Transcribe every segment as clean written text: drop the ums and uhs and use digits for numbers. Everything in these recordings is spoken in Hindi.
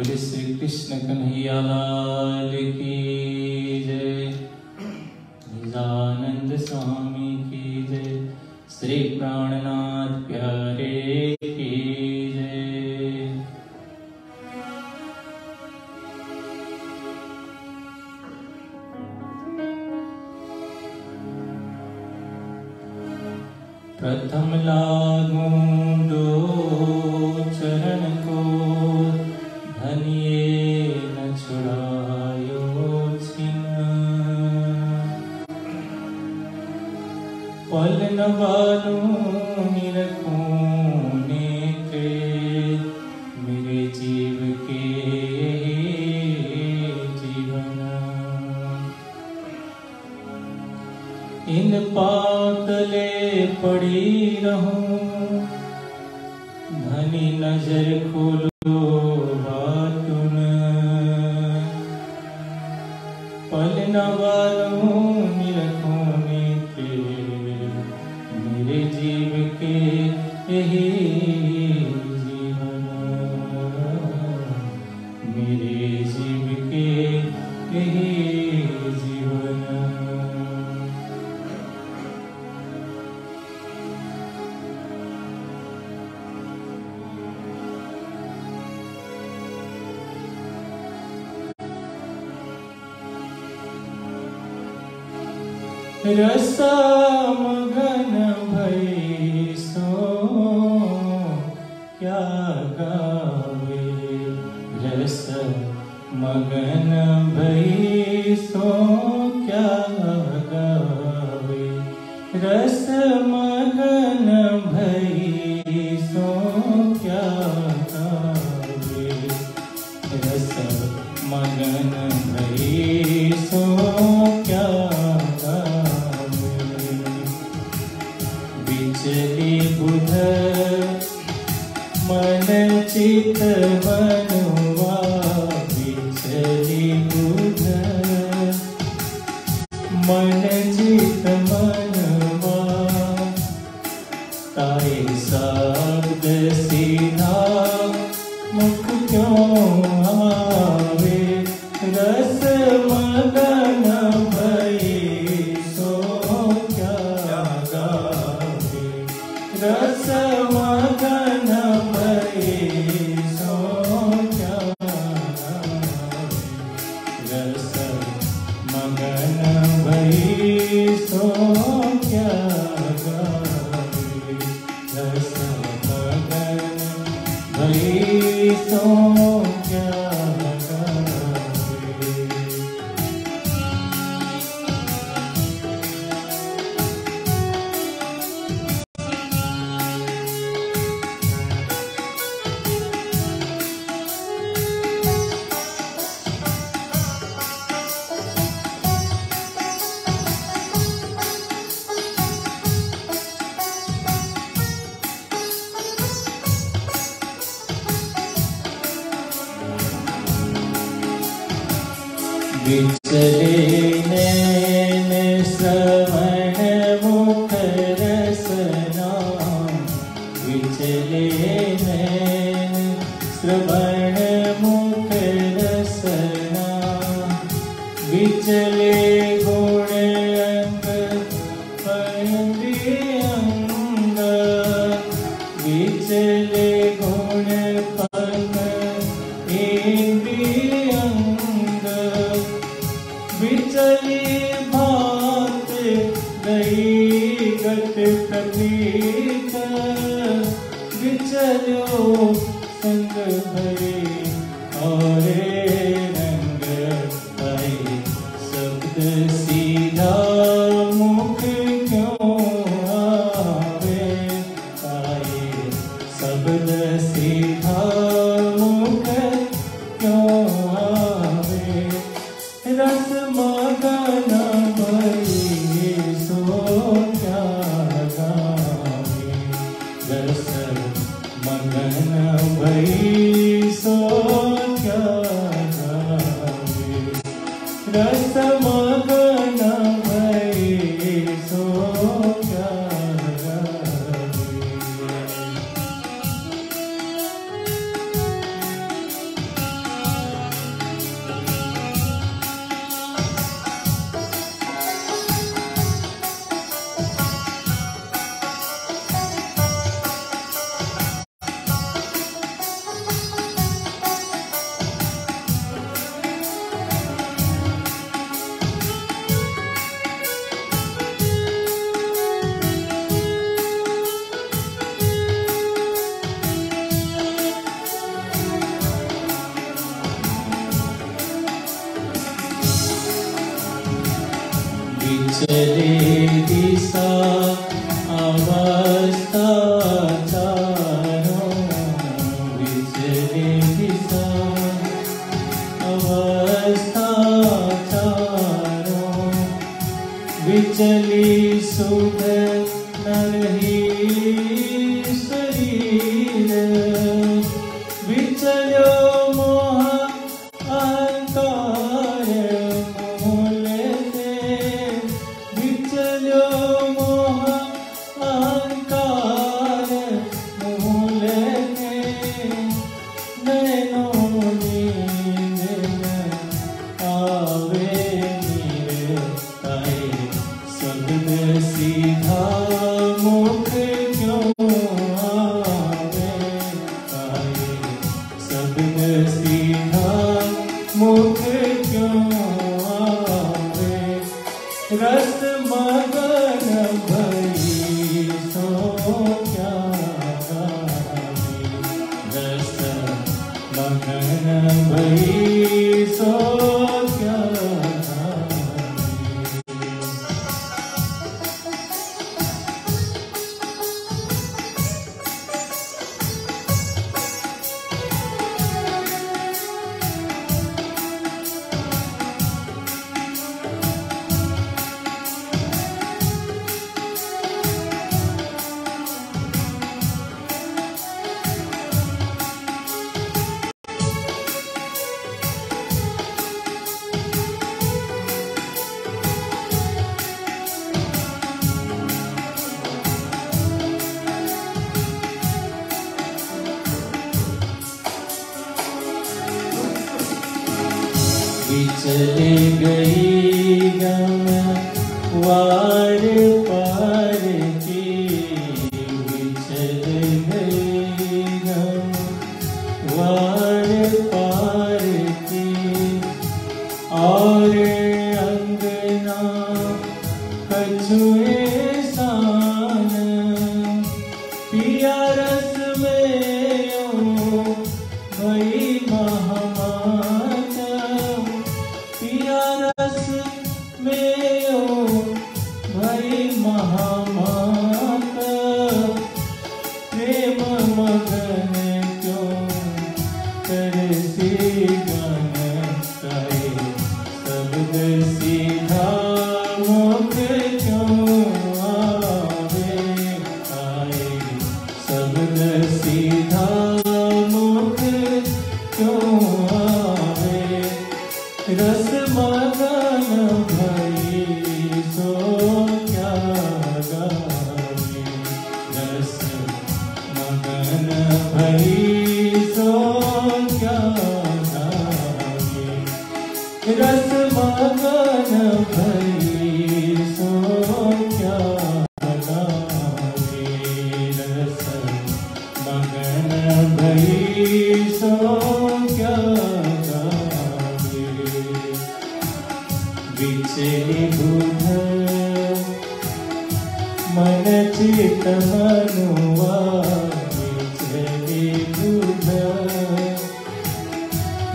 बोले श्री कृष्ण कन्हैया लाल की जय। निजानंद स्वामी की जय। श्री प्राणनाथ प्यारे की जय। प्रथम लागूं दो चरण को, धनिये न छुड़ायो छिन्न। पल न बालूं निरखूं नेत्रे, मेरे जीव के जीवन। इन पातले पड़ी रहूं, धनी नजर खोलो बातुन। पल न बालूं निरखूं नेत्रे, मेरे जीव के यही जीवन। मेरे जीव के यही जीवन। रसा मगन भई सो क्या गावे। रस मगन भई सो क्या गावे। रस मगन भई सो क्या गावे। रस मगन भई सो क्या बिचली बुध मन चित मनुआ। बिचली बुध मन चित मनवा। ताए शब्द सीधा मुख क्यों आवे। रस मगन भई सो क्या गावे। रस मगन भई सो क्या गावे। रस मगन भई सो क्या गावे। रस मगन भई सो क्या बिचले नैन श्रवण मुख रसना। बिचले नैन श्रवण मुख रसना। बिचले गुण अंग अंग। बिचले गुण पंग इंद्रियंग। बिचली भात गई गत प्रतीत। बिचलो संग भरे और रंग भई। शब्द सीधा मुख क्यों आवे। आए शब्द सीधा मुख क्यों आवे। रस मगन भई सो क्या गावे। रस मगन भई सो क्या गावे। रस मगन भई सो क्या गावे। सुध न रही शरीर, विचल्यो मोह अहंकार मूल से, विचल्यो मोह अहंकार मूल से, नैनों नींद न आवे नीर ताए, शब्द सीधा मुख क्यों आवे ताए, शब्द सीधा मुख क्यों आवे, रस मगन भई सो क्या गावे, रस मगन भई सो क्या गावे। चले गई गम वार पार की, चले गई गम वार पार की, और अंगना कछुए सान, पिया रस में भई महामात, पिया रस में भई महामात, प्रेम मगन क्यों तरसी गन कहे, शब्द सीधा मुख क्यों आवे आए, शब्द सीधा मुख क्यों आवे, रस मगन भई सो क्या गावे, रस मगन भई सो क्या गावे, रस मगन भई सो क्या गावे, रस मगन भई सो क्या गावे, विचली बुध मन चित मनुआ, विचली बुध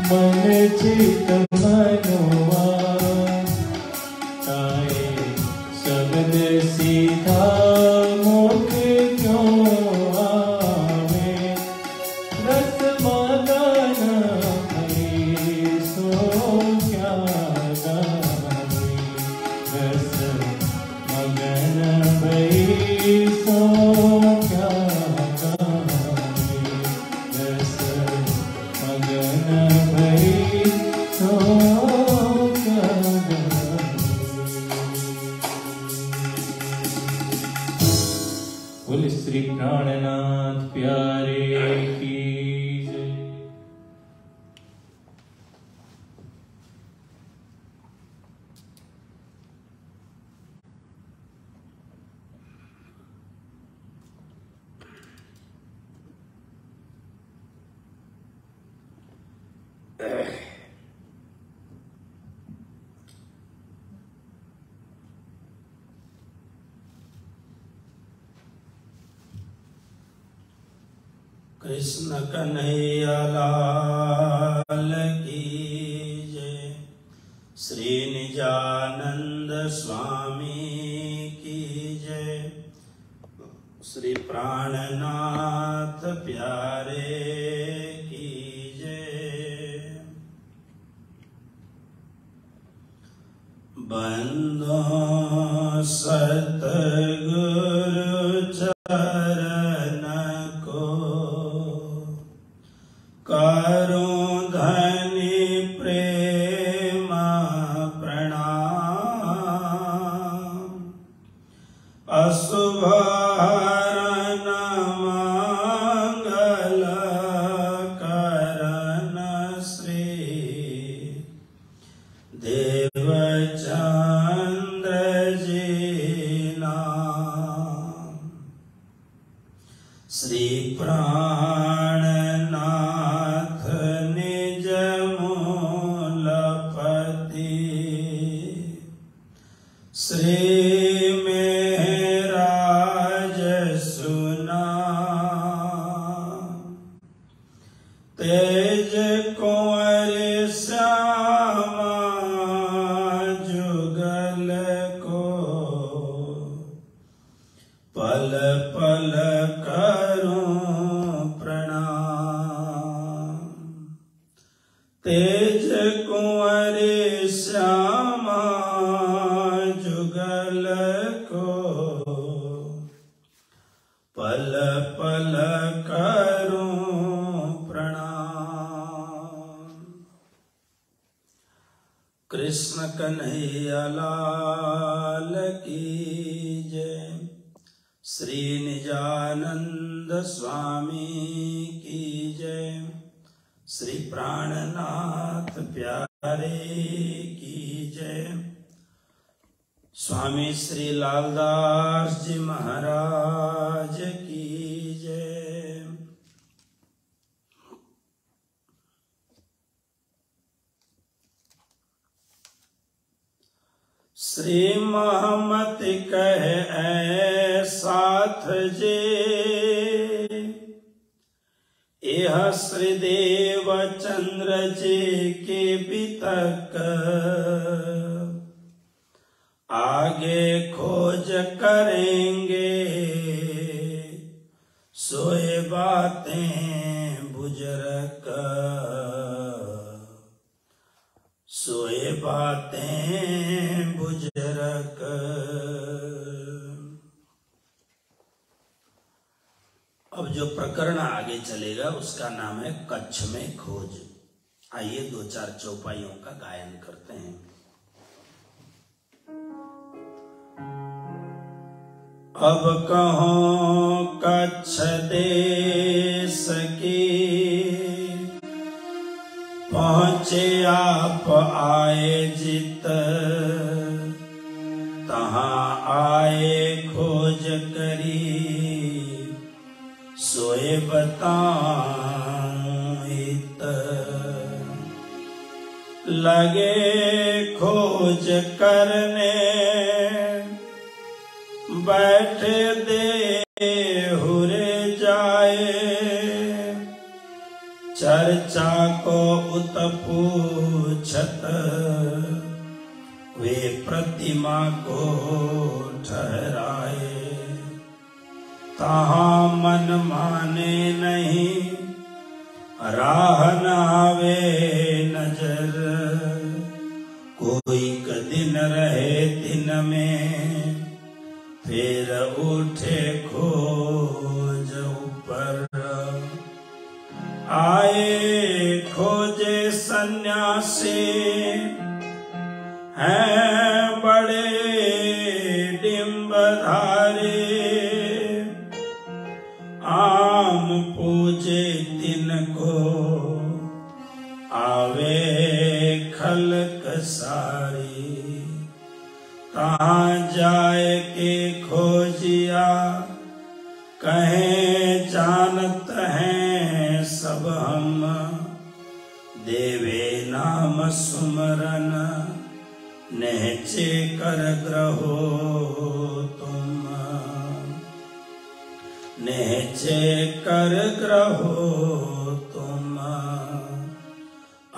मन चित मनुआ, ताए शब्द सीधा मुख क्यों आवे, रस मगन भई सो क्या गावे, रस मगन भई सो क्या गावे, रस मगन भई सो क्या गावे। बोले श्री प्राणनाथ प्यारे की जय। कृष्ण कन्हैया लाल की जय, श्री निजानंद स्वामी की जय, श्री प्राणनाथ प्यारे की जय। बंदों सतगुरु चरण को करूं धनि प्रेम प्रणाम। अशुभ हरन मंगल करन श्री देवचंद्र जी नाम। श्री प्राणनाथ निज मूलपति श्री मेहराज सुनाम। तेज कुंवर श्यामा जुगल को पल पल करूं प्रणाम। तेज कुंवर श्यामा जुगल को पल पल करूं प्रणाम। कृष्ण कन्हैया लाल की जय। श्री निजानंद स्वामी की जय। श्री प्राणनाथ प्यारे की जय। स्वामी श्री लालदास जी महाराज की जय। श्री महमत कहे ऐ साथ जे यह श्री देव चंद्र जी के बितक आगे खोज करेंगे सोए बातें बुजुर्ग सोए बातें बुजुर्ग। अब जो प्रकरण आगे चलेगा उसका नाम है कच्छ में खोज। आइए दो चार चौपाइयों का गायन करते हैं। अब कहो कच्छ देश की पहुँचे आप आए जित तहाँ आए खोज करी सोए बताऊं हित। लगे खोज करने बैठे देहुरे जाए चर्चा को उत पूछत वे प्रतिमा को ठहराए। तहाँ मन माने नहीं राह न आवे नजर कोई क दिन रहे दिन में फिर उठे खोज ऊपर। आए खोजे सन्यासी हैं बड़े डिम्बधारी आम पूजे तिनको आवे खलक सारी। कहाँ जाए के खोजिया कहें जानत हैं सब हम देवे नाम सुमरन नेचे कर ग्रहो तुम नेचे कर ग्रहो तुम।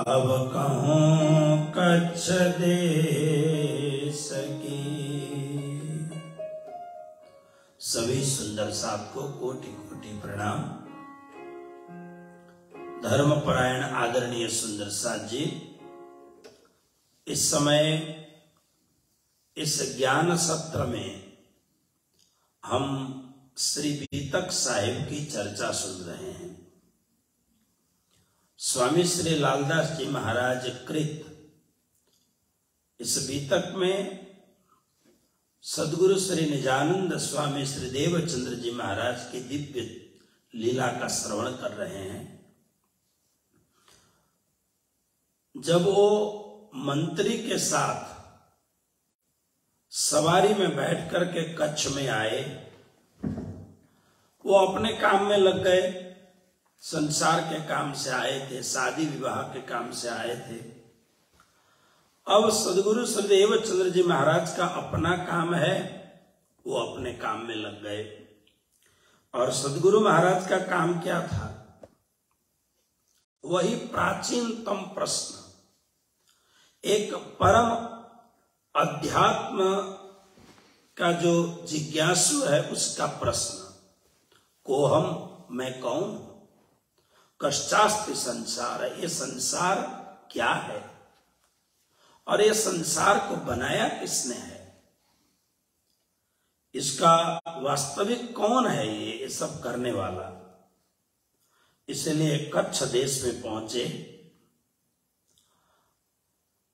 अब कहूँ कच्छ देश की। सभी सुंदर साहब को कोटि कोटि प्रणाम। धर्मपरायण आदरणीय सुंदर साथ जी, इस समय इस ज्ञान सत्र में हम श्री बीतक साहिब की चर्चा सुन रहे हैं। स्वामी श्री लालदास जी महाराज कृत इस बीतक में सद्गुरु श्री निजानंद स्वामी श्री देवचंद्र जी महाराज की दिव्य लीला का श्रवण कर रहे हैं। जब वो मंत्री के साथ सवारी में बैठ करके कच्छ में आए, वो अपने काम में लग गए, संसार के काम से आए थे, शादी विवाह के काम से आए थे। अब सद्गुरु श्री देवचंद्र जी महाराज का अपना काम है, वो अपने काम में लग गए। और सद्गुरु महाराज का काम क्या था? वही प्राचीनतम प्रश्न, एक परम अध्यात्म का जो जिज्ञासु है उसका प्रश्न, कोहम, मैं कौन हूं, कश्चास्ति संसार, ये संसार क्या है और ये संसार को बनाया किसने है, इसका वास्तविक कौन है ये सब करने वाला। इसलिए कच्छ देश में पहुंचे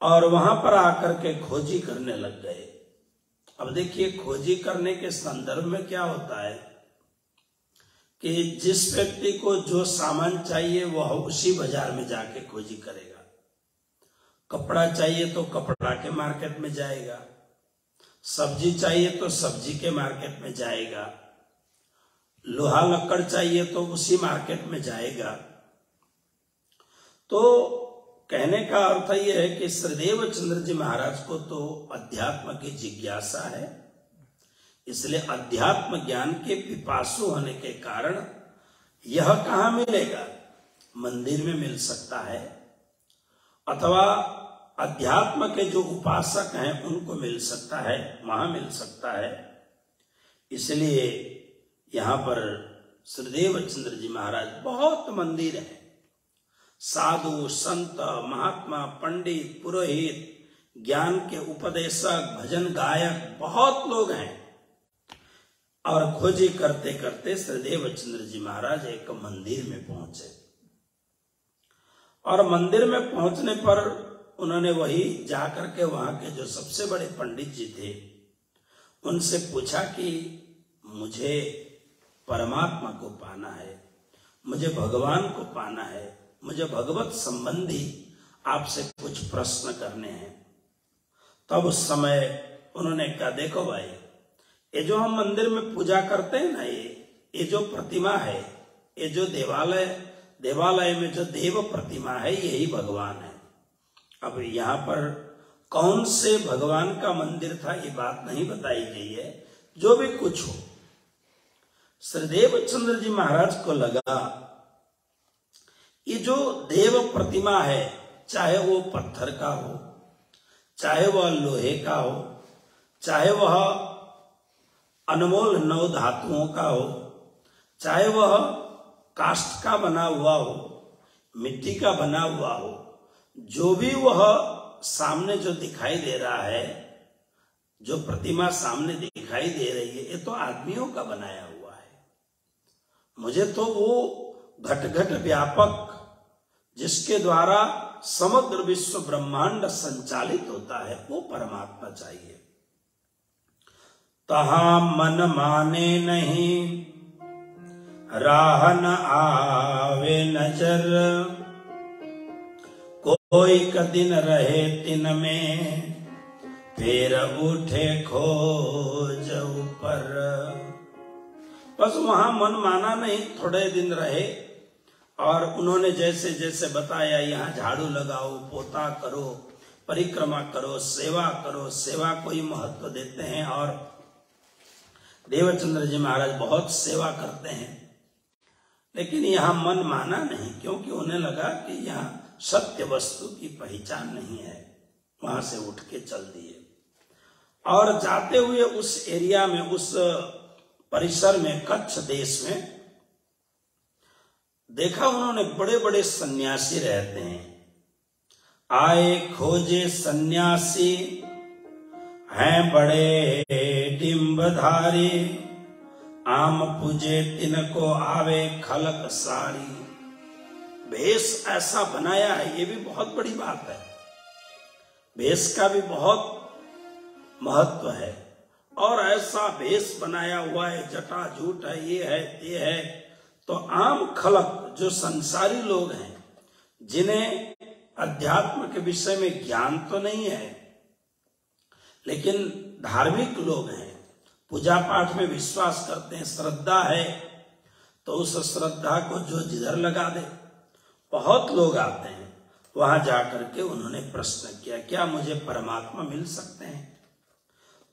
और वहां पर आकर के खोजी करने लग गए। अब देखिए, खोजी करने के संदर्भ में क्या होता है कि जिस व्यक्ति को जो सामान चाहिए वह उसी बाजार में जाके खोजी करेगा। कपड़ा चाहिए तो कपड़ा के मार्केट में जाएगा, सब्जी चाहिए तो सब्जी के मार्केट में जाएगा, लोहा लक्कड़ चाहिए तो उसी मार्केट में जाएगा। तो कहने का अर्थ यह है कि श्री देवचंद्र जी महाराज को तो अध्यात्म की जिज्ञासा है, इसलिए अध्यात्म ज्ञान के पिपासु होने के कारण यह कहाँ मिलेगा? मंदिर में मिल सकता है, अथवा अध्यात्म के जो उपासक हैं उनको मिल सकता है, वहां मिल सकता है। इसलिए यहां पर श्री देवचंद्र जी महाराज, बहुत मंदिर है, साधु संत महात्मा पंडित पुरोहित ज्ञान के उपदेशक भजन गायक बहुत लोग हैं। और खोजी करते करते श्री देवचंद्र जी महाराज एक मंदिर में पहुंचे और मंदिर में पहुंचने पर उन्होंने वही जाकर के वहां के जो सबसे बड़े पंडित जी थे उनसे पूछा कि मुझे परमात्मा को पाना है, मुझे भगवान को पाना है, मुझे भगवत संबंधी आपसे कुछ प्रश्न करने हैं। तब उस समय उन्होंने कहा, देखो भाई, ये जो हम मंदिर में पूजा करते हैं ना, ये जो प्रतिमा है, ये जो देवालय में जो देव प्रतिमा है, यही भगवान है। अब यहाँ पर कौन से भगवान का मंदिर था ये बात नहीं बताई गई है। जो भी कुछ हो, श्री देवचंद्र जी महाराज को लगा ये जो देव प्रतिमा है, चाहे वो पत्थर का हो, चाहे वह लोहे का हो, चाहे वह अनमोल 9 धातुओं का हो, चाहे वह काष्ठ का बना हुआ हो, मिट्टी का बना हुआ हो, जो भी वह सामने जो दिखाई दे रहा है, जो प्रतिमा सामने दिखाई दे रही है, ये तो आदमियों का बनाया हुआ है। मुझे तो वो घट घट व्यापक जिसके द्वारा समग्र विश्व ब्रह्मांड संचालित होता है, वो परमात्मा चाहिए। तहां मन माने नहीं, राह न आवे नजर, कोई क दिन रहे तिन में, फिर उठे खोज ऊपर। बस वहां मन माना नहीं, थोड़े दिन रहे और उन्होंने जैसे जैसे बताया, यहाँ झाड़ू लगाओ, पोता करो, परिक्रमा करो, सेवा करो, सेवा को ही महत्व देते हैं। और देवचंद्र जी महाराज बहुत सेवा करते हैं, लेकिन यहाँ मन माना नहीं, क्योंकि उन्हें लगा कि यहाँ सत्य वस्तु की पहचान नहीं है। वहां से उठ के चल दिए और जाते हुए उस एरिया में, उस परिसर में, कच्छ देश में देखा उन्होंने बड़े बड़े सन्यासी रहते हैं। आए खोजे सन्यासी हैं बड़े डिम्बधारी, आम पूजे तिनको आवे खलक सारी। भेष ऐसा बनाया है, ये भी बहुत बड़ी बात है। भेष का भी बहुत महत्व है। और ऐसा भेष बनाया हुआ है, जटा झूठ है, ये है। तो आम खलक जो संसारी लोग हैं, जिन्हें अध्यात्म के विषय में ज्ञान तो नहीं है, लेकिन धार्मिक लोग हैं, पूजा पाठ में विश्वास करते हैं, श्रद्धा है, तो उस श्रद्धा को जो जिधर लगा दे। बहुत लोग आते हैं, वहां जाकर के उन्होंने प्रश्न किया, क्या मुझे परमात्मा मिल सकते हैं?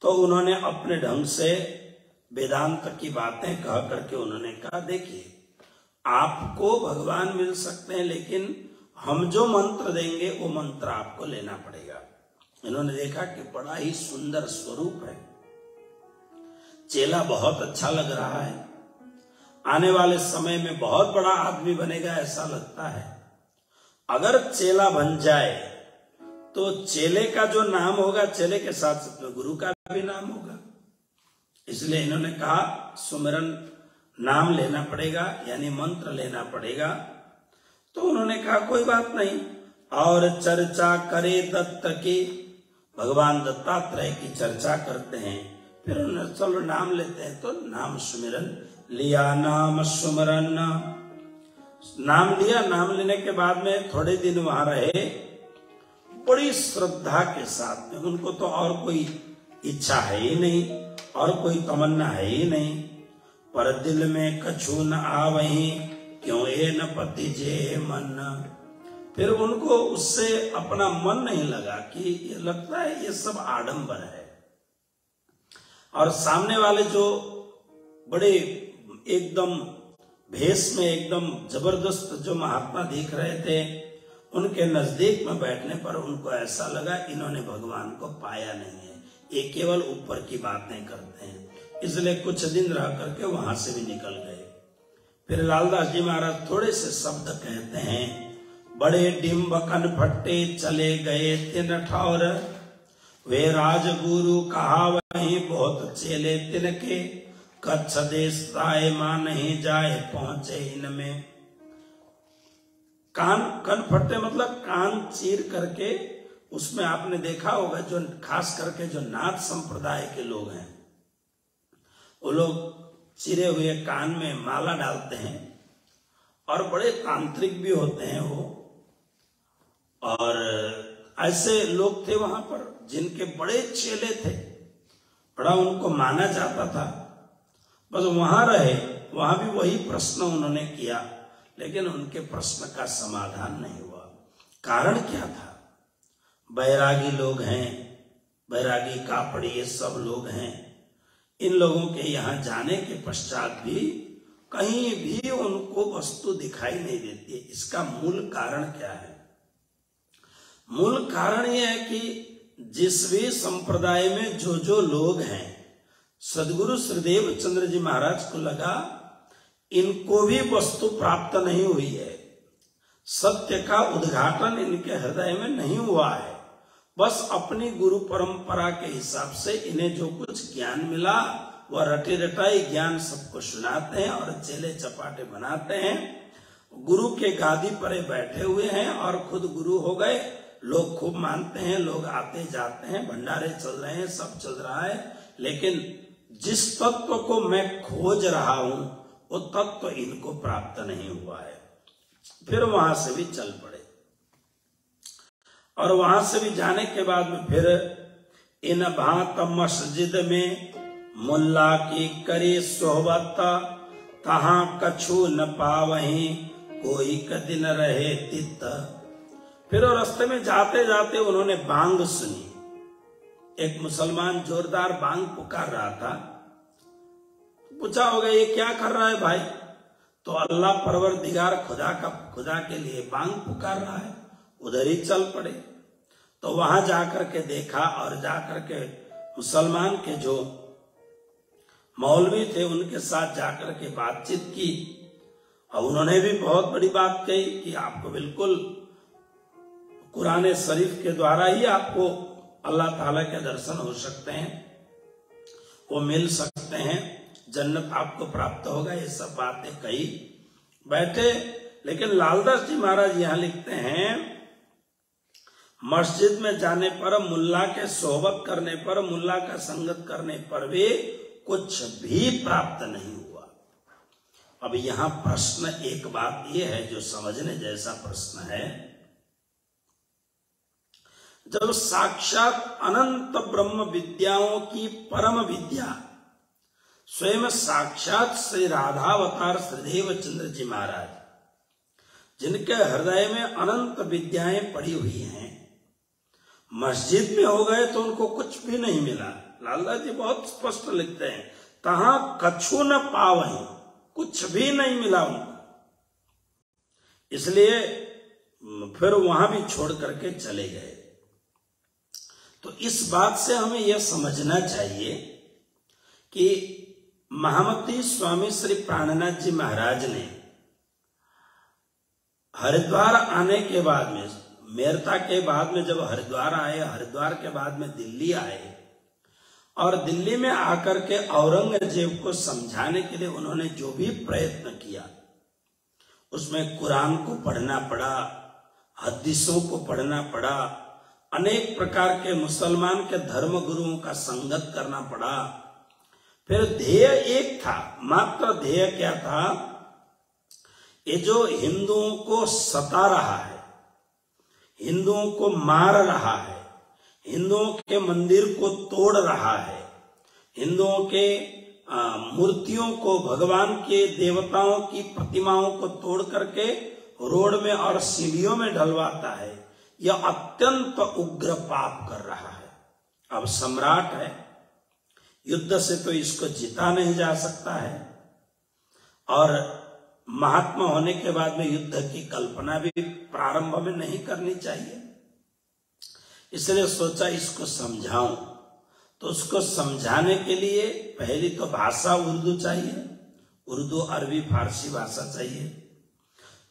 तो उन्होंने अपने ढंग से वेदांत की बातें कह करके उन्होंने कहा, देखिए आपको भगवान मिल सकते हैं, लेकिन हम जो मंत्र देंगे वो मंत्र आपको लेना पड़ेगा। इन्होंने देखा कि बड़ा ही सुंदर स्वरूप है, चेला बहुत अच्छा लग रहा है, आने वाले समय में बहुत बड़ा आदमी बनेगा ऐसा लगता है। अगर चेला बन जाए तो चेले का जो नाम होगा, चेले के साथ साथ में गुरु का भी नाम होगा। इसलिए इन्होंने कहा सुमिरन नाम लेना पड़ेगा, यानी मंत्र लेना पड़ेगा। तो उन्होंने कहा कोई बात नहीं, और चर्चा करे दत्त की, भगवान दत्तात्रेय की चर्चा करते हैं। फिर उन्होंने चलो नाम लेते हैं, तो नाम सुमिरन लिया, नाम सुमिरन नाम लिया। नाम लेने के बाद में थोड़े दिन वहां रहे, बड़ी श्रद्धा के साथ में। उनको तो और कोई इच्छा है ही नहीं, और कोई तमन्ना है ही नहीं। पर दिल में कछु न आवही, क्यों ए न पति जे मन। फिर उनको उससे अपना मन नहीं लगा, कि ये लगता है ये सब आडंबर है। और सामने वाले जो बड़े एकदम भेष में एकदम जबरदस्त जो महात्मा दिख रहे थे, उनके नजदीक में बैठने पर उनको ऐसा लगा इन्होंने भगवान को पाया नहीं है, ये केवल ऊपर की बातें करते हैं। इसलिए कुछ दिन रह करके वहां से भी निकल गए। फिर लालदास जी महाराज थोड़े से शब्द कहते हैं, बड़े डिम्ब कनफट्टे चले गए तिन ठौर, वे राजगुरु कहा वहीं बहुत चेले तिनके, कच्छ देश ताए मां नहीं जाए पहुंचे इनमें। कान कनफट्टे मतलब कान चीर करके, उसमें आपने देखा होगा जो खास करके जो नाथ संप्रदाय के लोग हैं, वो लोग चिरे हुए कान में माला डालते हैं, और बड़े तांत्रिक भी होते हैं वो। और ऐसे लोग थे वहां पर जिनके बड़े चेले थे, बड़ा उनको माना जाता था। बस वहां रहे, वहां भी वही प्रश्न उन्होंने किया, लेकिन उनके प्रश्न का समाधान नहीं हुआ। कारण क्या था? बैरागी लोग हैं, बैरागी कापड़ी, ये सब लोग हैं। इन लोगों के यहाँ जाने के पश्चात भी कहीं भी उनको वस्तु दिखाई नहीं देती है। इसका मूल कारण क्या है? मूल कारण यह है कि जिस भी संप्रदाय में जो लोग हैं, सदगुरु श्रीदेव चंद्र जी महाराज को लगा इनको भी वस्तु प्राप्त नहीं हुई है, सत्य का उद्घाटन इनके हृदय में नहीं हुआ है। बस अपनी गुरु परंपरा के हिसाब से इन्हें जो कुछ ज्ञान मिला वह रटे रटाई ज्ञान सबको सुनाते हैं और चेले चपाटे बनाते हैं। गुरु के गादी पर बैठे हुए हैं और खुद गुरु हो गए। लोग खूब मानते हैं, लोग आते जाते हैं, भंडारे चल रहे हैं, सब चल रहा है। लेकिन जिस तत्व को मैं खोज रहा हूं वो तत्व इनको प्राप्त नहीं हुआ है। फिर वहां से भी चल पड़े, और वहां से भी जाने के बाद में फिर इन भांत मस्जिद में मुल्ला की करी सोहबत, तहां कछु न पावही कोई कदिन रहे तित। फिर रास्ते में जाते जाते उन्होंने बांग सुनी। एक मुसलमान जोरदार बांग पुकार रहा था। पूछा होगा ये क्या कर रहा है भाई? तो अल्लाह परवरदिगार खुदा के लिए बांग पुकार रहा है। उधर ही चल पड़े। तो वहां जाकर के देखा, और जाकर के मुसलमान के जो मौलवी थे उनके साथ जाकर के बातचीत की, और उन्होंने भी बहुत बड़ी बात कही कि आपको बिल्कुल कुरान शरीफ के द्वारा ही आपको अल्लाह ताला के दर्शन हो सकते हैं, वो मिल सकते हैं, जन्नत आपको प्राप्त होगा, ये सब बातें कही बैठे। लेकिन लालदास जी महाराज यहाँ लिखते हैं, मस्जिद में जाने पर, मुल्ला के सोहबत करने पर, मुल्ला का संगत करने पर भी कुछ भी प्राप्त नहीं हुआ। अब यहाँ प्रश्न एक बात यह है जो समझने जैसा प्रश्न है, जब साक्षात अनंत ब्रह्म विद्याओं की परम विद्या स्वयं साक्षात श्री राधावतार श्रीदेव चंद्र जी महाराज, जिनके हृदय में अनंत विद्याएं पड़ी हुई हैं, मस्जिद में हो गए तो उनको कुछ भी नहीं मिला। लालदास जी बहुत स्पष्ट लिखते हैं, तहां कछु न पावहीं, कुछ भी नहीं मिला उनको, इसलिए फिर वहां भी छोड़ करके चले गए। तो इस बात से हमें यह समझना चाहिए कि महामती स्वामी श्री प्राणनाथ जी महाराज ने हरिद्वार आने के बाद में, मेरता के बाद में जब हरिद्वार आए, हरिद्वार के बाद में दिल्ली आए, और दिल्ली में आकर के औरंगजेब को समझाने के लिए उन्होंने जो भी प्रयत्न किया, उसमें कुरान को पढ़ना पड़ा, हदीसों को पढ़ना पड़ा, अनेक प्रकार के मुसलमान के धर्म गुरुओं का संगत करना पड़ा। फिर ध्येय एक था, मात्र ध्येय क्या था, ये जो हिंदुओं को सता रहा है, हिंदुओं को मार रहा है, हिंदुओं के मंदिर को तोड़ रहा है, हिंदुओं के मूर्तियों को, भगवान के देवताओं की प्रतिमाओं को तोड़ करके रोड में और सीढ़ियों में ढलवाता है, यह अत्यंत उग्र पाप कर रहा है। अब सम्राट है, युद्ध से तो इसको जीता नहीं जा सकता है, और महात्मा होने के बाद में युद्ध की कल्पना भी प्रारंभ में नहीं करनी चाहिए। इसलिए सोचा इसको समझाऊं। तो उसको समझाने के लिए पहली तो भाषा उर्दू चाहिए, उर्दू अरबी फारसी भाषा चाहिए।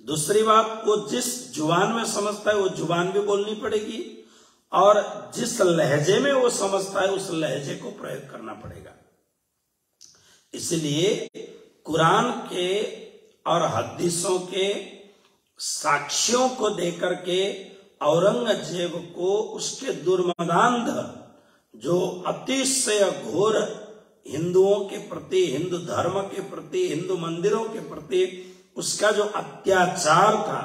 दूसरी बात, वो जिस जुबान में समझता है वो जुबान भी बोलनी पड़ेगी, और जिस लहजे में वो समझता है उस लहजे को प्रयोग करना पड़ेगा। इसलिए कुरान के और हदीसों के साक्ष्यों को देकर के औरंगजेब को उसके दुर्मदांध, जो अतिशय घोर हिंदुओं के प्रति, हिंदू धर्म के प्रति, हिंदू मंदिरों के प्रति उसका जो अत्याचार था,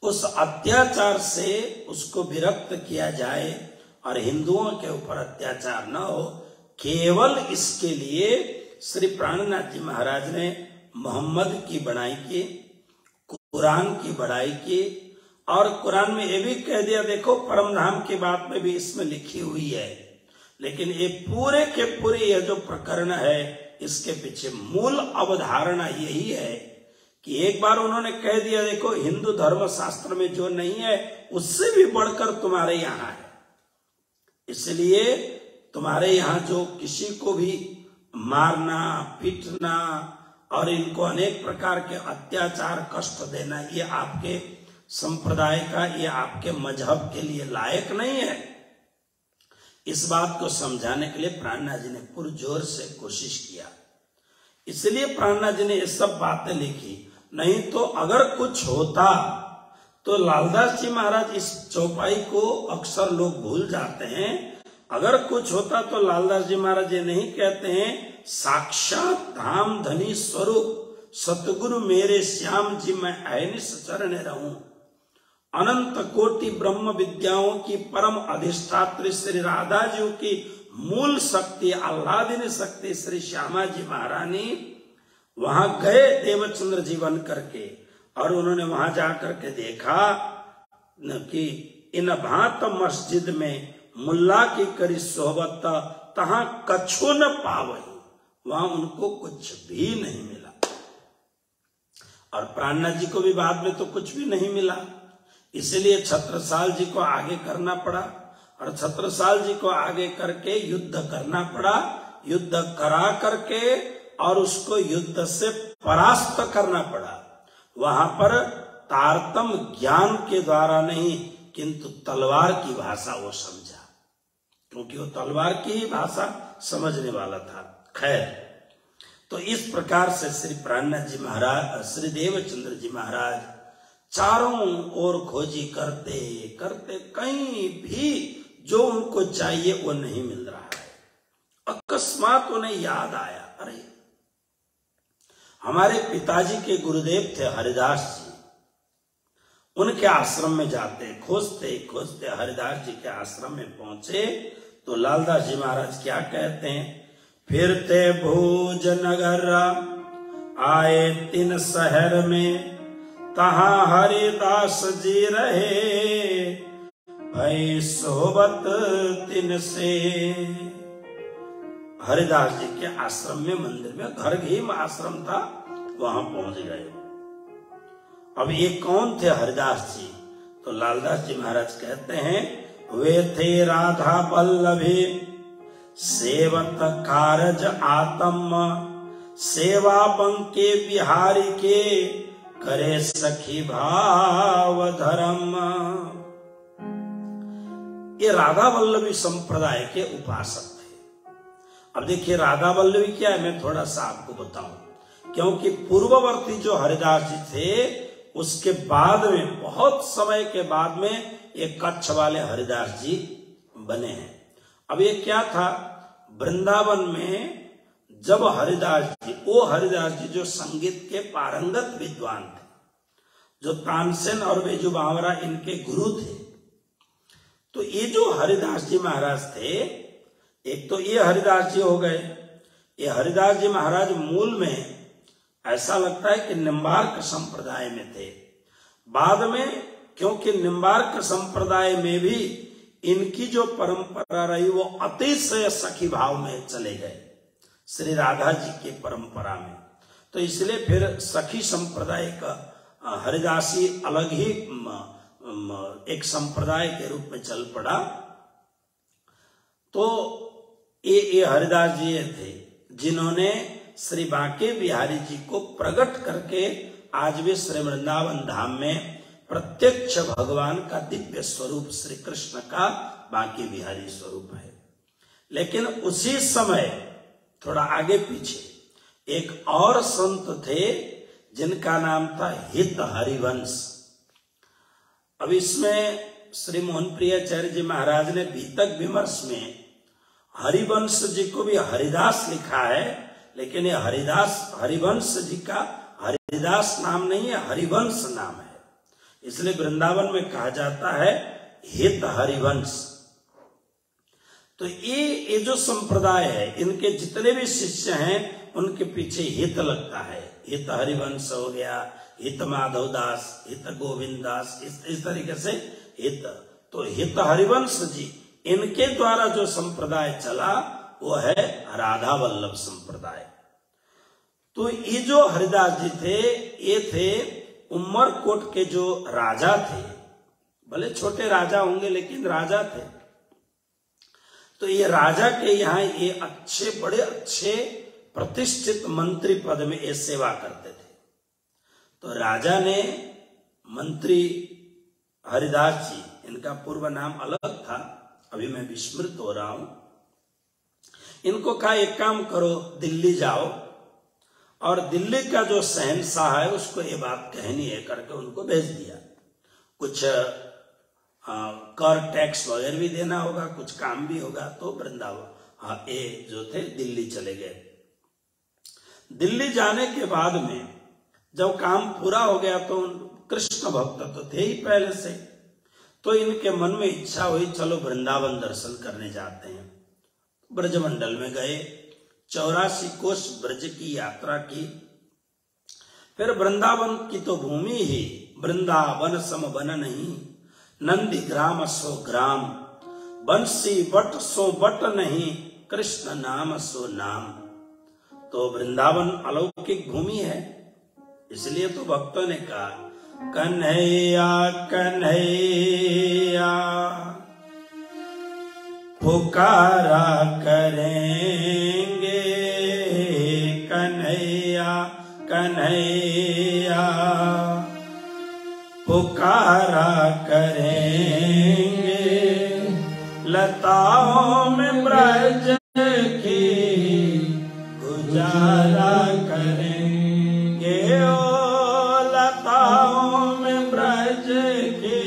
उस अत्याचार से उसको विरक्त किया जाए और हिंदुओं के ऊपर अत्याचार न हो। केवल इसके लिए श्री प्राणनाथ जी महाराज ने मोहम्मद की बड़ाई की, कुरान की बड़ाई की, और कुरान में ये भी कह दिया, देखो परम धाम की बात में भी इसमें लिखी हुई है। लेकिन ये पूरे के पूरे यह जो प्रकरण है, इसके पीछे मूल अवधारणा यही है कि एक बार उन्होंने कह दिया, देखो हिंदू धर्म शास्त्र में जो नहीं है उससे भी बढ़कर तुम्हारे यहाँ है, इसलिए तुम्हारे यहाँ जो किसी को भी मारना, पीटना और इनको अनेक प्रकार के अत्याचार, कष्ट देना, ये आपके संप्रदाय का, ये आपके मजहब के लिए लायक नहीं है। इस बात को समझाने के लिए प्राणनाथ जी ने पुरजोर से कोशिश किया, इसलिए प्राणनाथ जी ने ये सब बातें लिखी। नहीं तो अगर कुछ होता तो लालदास जी महाराज, इस चौपाई को अक्सर लोग भूल जाते हैं, अगर कुछ होता तो लालदास जी महाराज ये नहीं कहते हैं, साक्षात धाम धनी स्वरूप सतगुरु मेरे श्याम जी मैं अहनिश चरण रहूं, अनंत कोटि ब्रह्म विद्याओं की परम अधिष्ठात्री श्री राधा जी की मूल शक्ति, आह्लादिनी शक्ति श्री श्यामा जी महारानी वहां गए देवचंद्र जी बन करके, और उन्होंने वहां जाकर के देखा कि इन भांत मस्जिद में मुल्ला की करी सोहबत तहां कछु न पावही, वहां उनको कुछ भी नहीं मिला। और प्राणनाथ जी को भी बाद में तो कुछ भी नहीं मिला, इसलिए छत्रसाल जी को आगे करना पड़ा, और छत्रसाल जी को आगे करके युद्ध करना पड़ा, युद्ध करा करके और उसको युद्ध से परास्त करना पड़ा। वहां पर तारतम ज्ञान के द्वारा नहीं, किंतु तलवार की भाषा वो समझा। क्योंकि वो तलवार की ही भाषा समझने वाला था। खैर, तो इस प्रकार से श्री प्राणनाथ जी महाराज, श्री देवचंद्र जी महाराज चारों ओर खोजी करते करते कहीं भी जो उनको चाहिए वो नहीं मिल रहा है। अकस्मात उन्हें याद आया, अरे हमारे पिताजी के गुरुदेव थे हरिदास जी, उनके आश्रम में जाते, खोजते खोजते हरिदास जी के आश्रम में पहुंचे तो लालदास जी महाराज क्या कहते हैं, फिरते भोज नगर आए 3 शहर में, तहां हरिदास जी रहे भई सोबत 3 से। हरिदास जी के आश्रम में, मंदिर में, घर ही में आश्रम था, वहां पहुंच गए। अब ये कौन थे हरिदास जी? तो लालदास जी महाराज कहते हैं, वे थे राधा वल्लभी सेवत कारज आत्म, सेवा बंके बिहारी के करे सखी भाव धर्म। ये राधा वल्लभी संप्रदाय के उपासक थे। अब देखिए राधा वल्लभी क्या है, मैं थोड़ा सा आपको बताऊं, क्योंकि पूर्ववर्ती जो हरिदास जी थे उसके बाद में, बहुत समय के बाद में ये कच्छ वाले हरिदास जी बने हैं। अब ये क्या था, वृंदावन में जब हरिदास जी, वो हरिदास जी जो संगीत के पारंगत विद्वान थे, जो तानसेन और बेजू बावरा इनके गुरु थे, तो ये जो हरिदास जी महाराज थे, एक तो ये हरिदास जी हो गए, ये हरिदास जी महाराज मूल में ऐसा लगता है कि निम्बार्क संप्रदाय में थे। बाद में क्योंकि निम्बार्क संप्रदाय में भी इनकी जो परंपरा रही वो अतिशय सखी भाव में चले गए, श्री राधा जी के परंपरा में, तो इसलिए फिर सखी संप्रदाय का हरिदासी अलग ही एक संप्रदाय के रूप में चल पड़ा। तो ये हरिदास जी थे जिन्होंने श्री बांके बिहारी जी को प्रकट करके आज भी श्री वृंदावन धाम में प्रत्यक्ष भगवान का दिव्य स्वरूप श्री कृष्ण का बांके बिहारी स्वरूप है। लेकिन उसी समय थोड़ा आगे पीछे एक और संत थे जिनका नाम था हित हरिवंश। अब इसमें श्री मोहन प्रियाचार्य जी महाराज ने बीतक विमर्श में हरिवंश जी को भी हरिदास लिखा है, लेकिन ये हरिवंश जी का हरिदास नाम नहीं है, हरिवंश नाम है, इसलिए वृंदावन में कहा जाता है हित हरिवंश। तो ये जो संप्रदाय है, इनके जितने भी शिष्य हैं उनके पीछे हित लगता है। हित हरिवंश हो गया, हित माधवदास, हित गोविंदास, इस तरीके से हित। तो हित हरिवंश जी, इनके द्वारा जो संप्रदाय चला वो है राधा वल्लभ संप्रदाय। तो ये जो हरिदास जी थे, ये थे उमरकोट के जो राजा थे, भले छोटे राजा होंगे लेकिन राजा थे। तो ये राजा के यहाँ ये अच्छे, बड़े अच्छे प्रतिष्ठित मंत्री पद में ये सेवा करते थे। तो राजा ने मंत्री हरिदास जी, इनका पूर्व नाम अलग था, अभी मैं विस्मृत हो रहा हूं, इनको कहा एक काम करो, दिल्ली जाओ और दिल्ली का जो शहंशाह है उसको ये बात कहनी है करके उनको भेज दिया। कुछ कर टैक्स वगैरह भी देना होगा, कुछ काम भी होगा। तो वृंदावन ये जो थे दिल्ली चले गए। दिल्ली जाने के बाद में जब काम पूरा हो गया तो कृष्ण भक्त तो थे ही पहले से, तो इनके मन में इच्छा हुई चलो वृंदावन दर्शन करने जाते हैं। ब्रजमंडल में गए, 84 कोस ब्रज की यात्रा की। फिर वृंदावन की तो भूमि ही वृंदावन सम वन नहीं, नंदी ग्राम सो ग्राम, बंसी बट सो बट नहीं, कृष्ण नाम सो नाम। तो वृंदावन अलौकिक भूमि है, इसलिए तो भक्तों ने कहा कन्हैया कन्हैया पुकारा करेंगे, कन्हैया कन्हैया पुकारा करेंगे, लताओं में ब्रज की गुजारा करेंगे, ओ लताओं में ब्रज की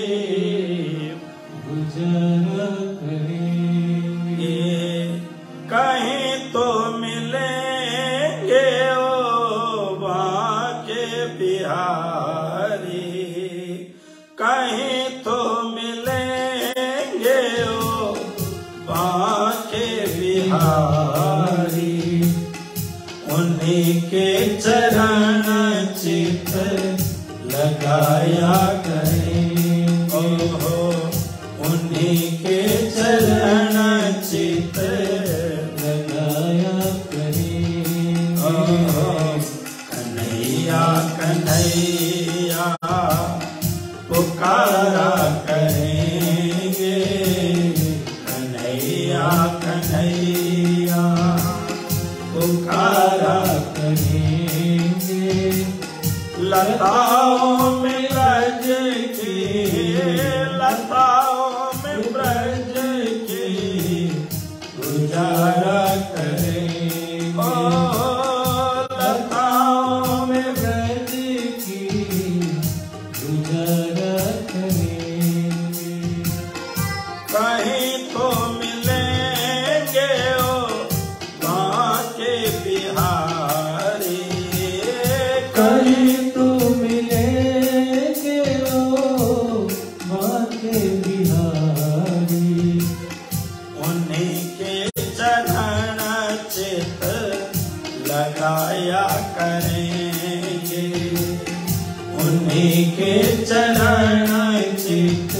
गुजारा करेंगे। कहीं तो मिलेंगे ओ बांके बिहारी, कहीं तो मिलेंगे ओ बांके बिहारी। उन्हीं के चरण चित लगाया करें, ओहो उन्हीं के चरण चित लगाया करें। ओहो कन्हैया कन्हैया पुकारा करेंगे, कन्हैया कन्हैया पुकारा करेंगे। लताओं में ब्रज की, लताओं में ब्रज की गुजारा करेंगे, ओ लताओं में ब्रज की गुजारा करेंगे। कहीं तो मिलेंगे ओ बांके बिहारी, कहीं तो मिलेंगे ओ बांके बिहारी। उन्हीं के चरण चित लगाया करेंगे, उन्हीं के चरण चित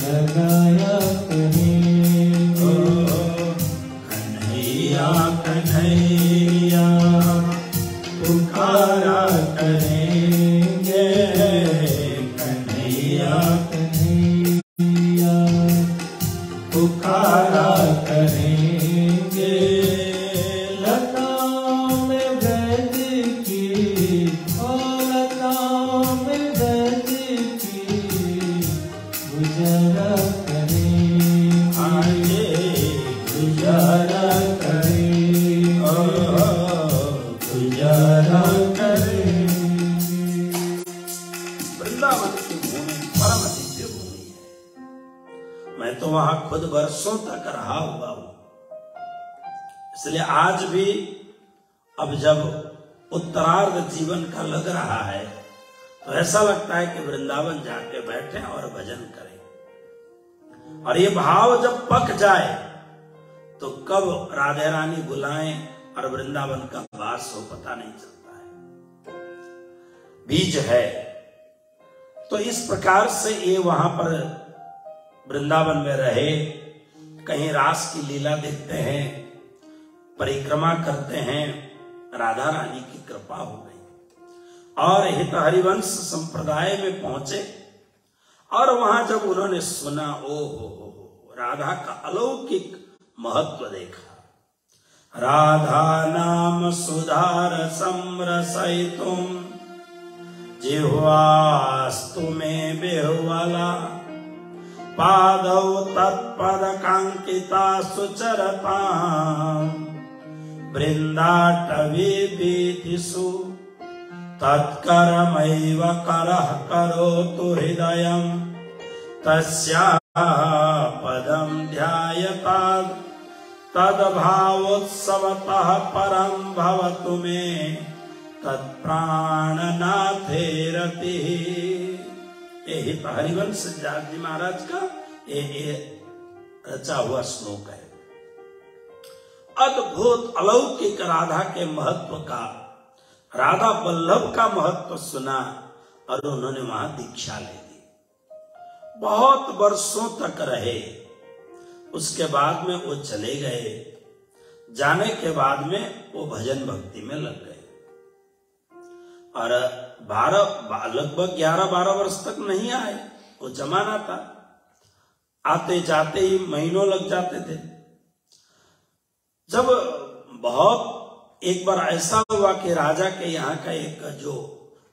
लगाया करेंगे। ओ कन्हैया कन्हैया पुकारा करेंगे, कन्हैया कन्हैया पुकारा करेंगे। लताओं में ब्रज की, ओ लताओं में ब्रज की गुजारा करेंगे, आगे गुजारा करेंगे, गुजारा करें। करेंगे। वृंदावन की भूमि परम दिव्य भूमि है। मैं तो वहां खुद वर्षों तक रहा हुआ हूं, इसलिए आज भी अब जब उत्तरार्ध जीवन का लग रहा है तो ऐसा लगता है कि वृंदावन जाके बैठे और भजन करें। और ये भाव जब पक जाए तो कब राधे रानी बुलाएं और वृंदावन का वास हो पता नहीं चलता है। बीज है तो इस प्रकार से ये वहां पर वृंदावन में रहे, कहीं रास की लीला देखते हैं, परिक्रमा करते हैं, राधा रानी की कृपा हो गई और हित हरिवंश संप्रदाय में पहुंचे। और वहां जब उन्होंने सुना, ओ हो राधा का अलौकिक महत्व देखा। राधा नाम सुधार समरसयितुम जिह्वास्तु में बेहुवला, पादौ तत्पद कांकिता सुचरताम, वृंदाटवी बीतिषु तत्करमैव करः करोतु हृदयं, तस्याः पदं ध्यायतात् तद्भावोत्सवतः परं भवतु मे तत्प्राणनाथे रतिः। यही तो हरिवंश जी महाराज का ये रचा हुआ श्लोक है। अद्भुत अलौकिक राधा के महत्व का, राधा वल्लभ का महत्व सुना और उन्होंने वहां दीक्षा ले ली। बहुत वर्षों तक रहे, उसके बाद में वो चले गए। जाने के बाद में वो भजन भक्ति में लग गए और लगभग 11-12 वर्ष तक नहीं आए। वो जमाना था, आते जाते ही महीनों लग जाते थे। जब बहुत एक बार ऐसा हुआ कि राजा के यहाँ का एक जो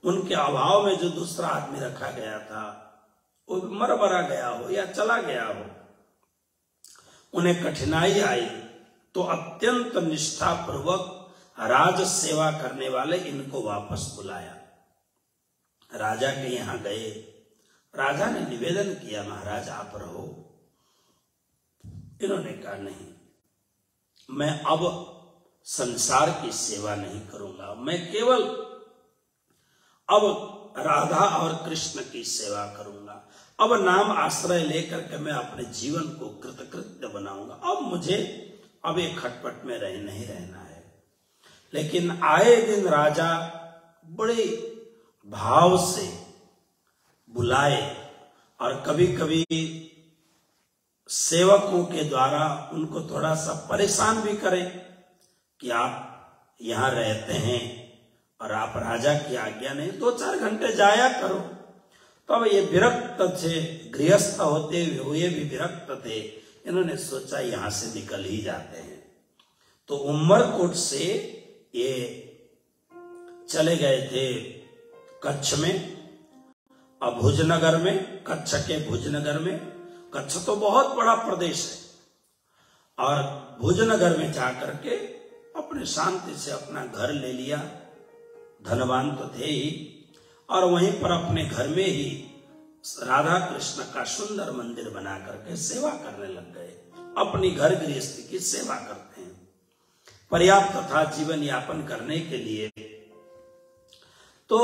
उनके अभाव में जो दूसरा आदमी रखा गया था वो मरा गया हो या चला गया हो, उन्हें कठिनाई आई तो अत्यंत निष्ठापूर्वक राज सेवा करने वाले इनको वापस बुलाया। राजा के यहां गए, राजा ने निवेदन किया, महाराज आप रहो। इन्होंने कहा नहीं, मैं अब संसार की सेवा नहीं करूंगा, मैं केवल अब राधा और कृष्ण की सेवा करूंगा। अब नाम आश्रय लेकर के मैं अपने जीवन को कृतकृत्य बनाऊंगा। अब मुझे अब एक खटपट में नहीं रहना है। लेकिन आए दिन राजा बड़े भाव से बुलाए और कभी कभी सेवकों के द्वारा उनको थोड़ा सा परेशान भी करे कि आप यहां रहते हैं और आप राजा की आज्ञा नहीं, 2-4 घंटे जाया करो। तो अब ये विरक्त थे, गृहस्थ होते हुए भी विरक्त थे। इन्होंने सोचा यहां से निकल ही जाते हैं। तो उमरकोट से ये चले गए थे कच्छ में और भुजनगर में, कच्छ के भुजनगर में। कच्छ तो बहुत बड़ा प्रदेश है और भुजनगर में जाकर के अपने शांति से अपना घर ले लिया। धनवान तो थे ही, और वहीं पर अपने घर में ही राधा कृष्ण का सुंदर मंदिर बना करके सेवा करने लग गए। अपनी घर गृहस्थी की सेवा करते हैं, पर्याप्त था जीवन यापन करने के लिए। तो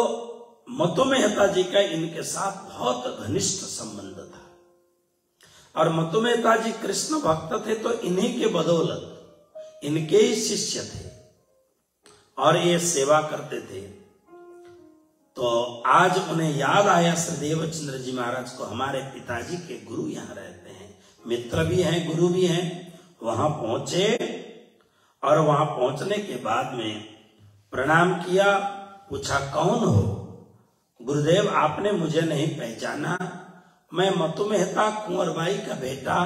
मतु मेहता जी का इनके साथ बहुत घनिष्ठ संबंध था और मतु मेहता जी कृष्ण भक्त थे, तो इन्हीं के बदौलत इनके ही शिष्य थे और ये सेवा करते थे। तो आज उन्हें याद आया श्री देवचंद्र जी महाराज को, हमारे पिताजी के गुरु यहाँ रहते हैं, मित्र भी हैं, गुरु भी हैं। वहां पहुंचे और वहां पहुंचने के बाद में प्रणाम किया, पूछा कौन हो? गुरुदेव आपने मुझे नहीं पहचाना, मैं मतु मेहता कुंवरबाई का बेटा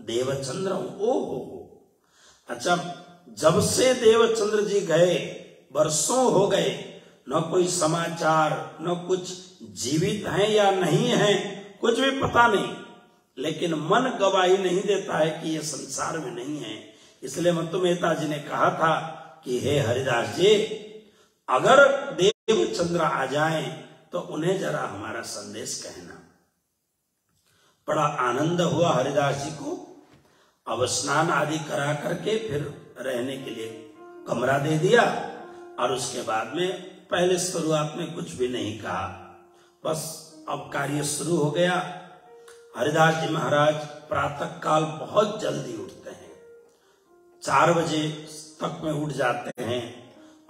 देवचंद्र हूं। ओहो, अच्छा, जब से देवचंद्र जी गए वर्षों हो गए, न कोई समाचार, न कुछ जीवित हैं या नहीं हैं, कुछ भी पता नहीं। लेकिन मन गवाही नहीं देता है कि ये संसार में नहीं है। इसलिए मतु मेहता जी ने कहा था कि हे हरिदास जी, अगर देवचंद्र आ जाएं तो उन्हें जरा हमारा संदेश कहना। बड़ा आनंद हुआ हरिदास जी को। अब स्नान आदि करा करके फिर रहने के लिए कमरा दे दिया और उसके बाद में पहले शुरुआत में कुछ भी नहीं कहा, बस अब कार्य शुरू हो गया। हरिदास जी महाराज प्रातः काल बहुत जल्दी उठते हैं, 4 बजे तक में उठ जाते हैं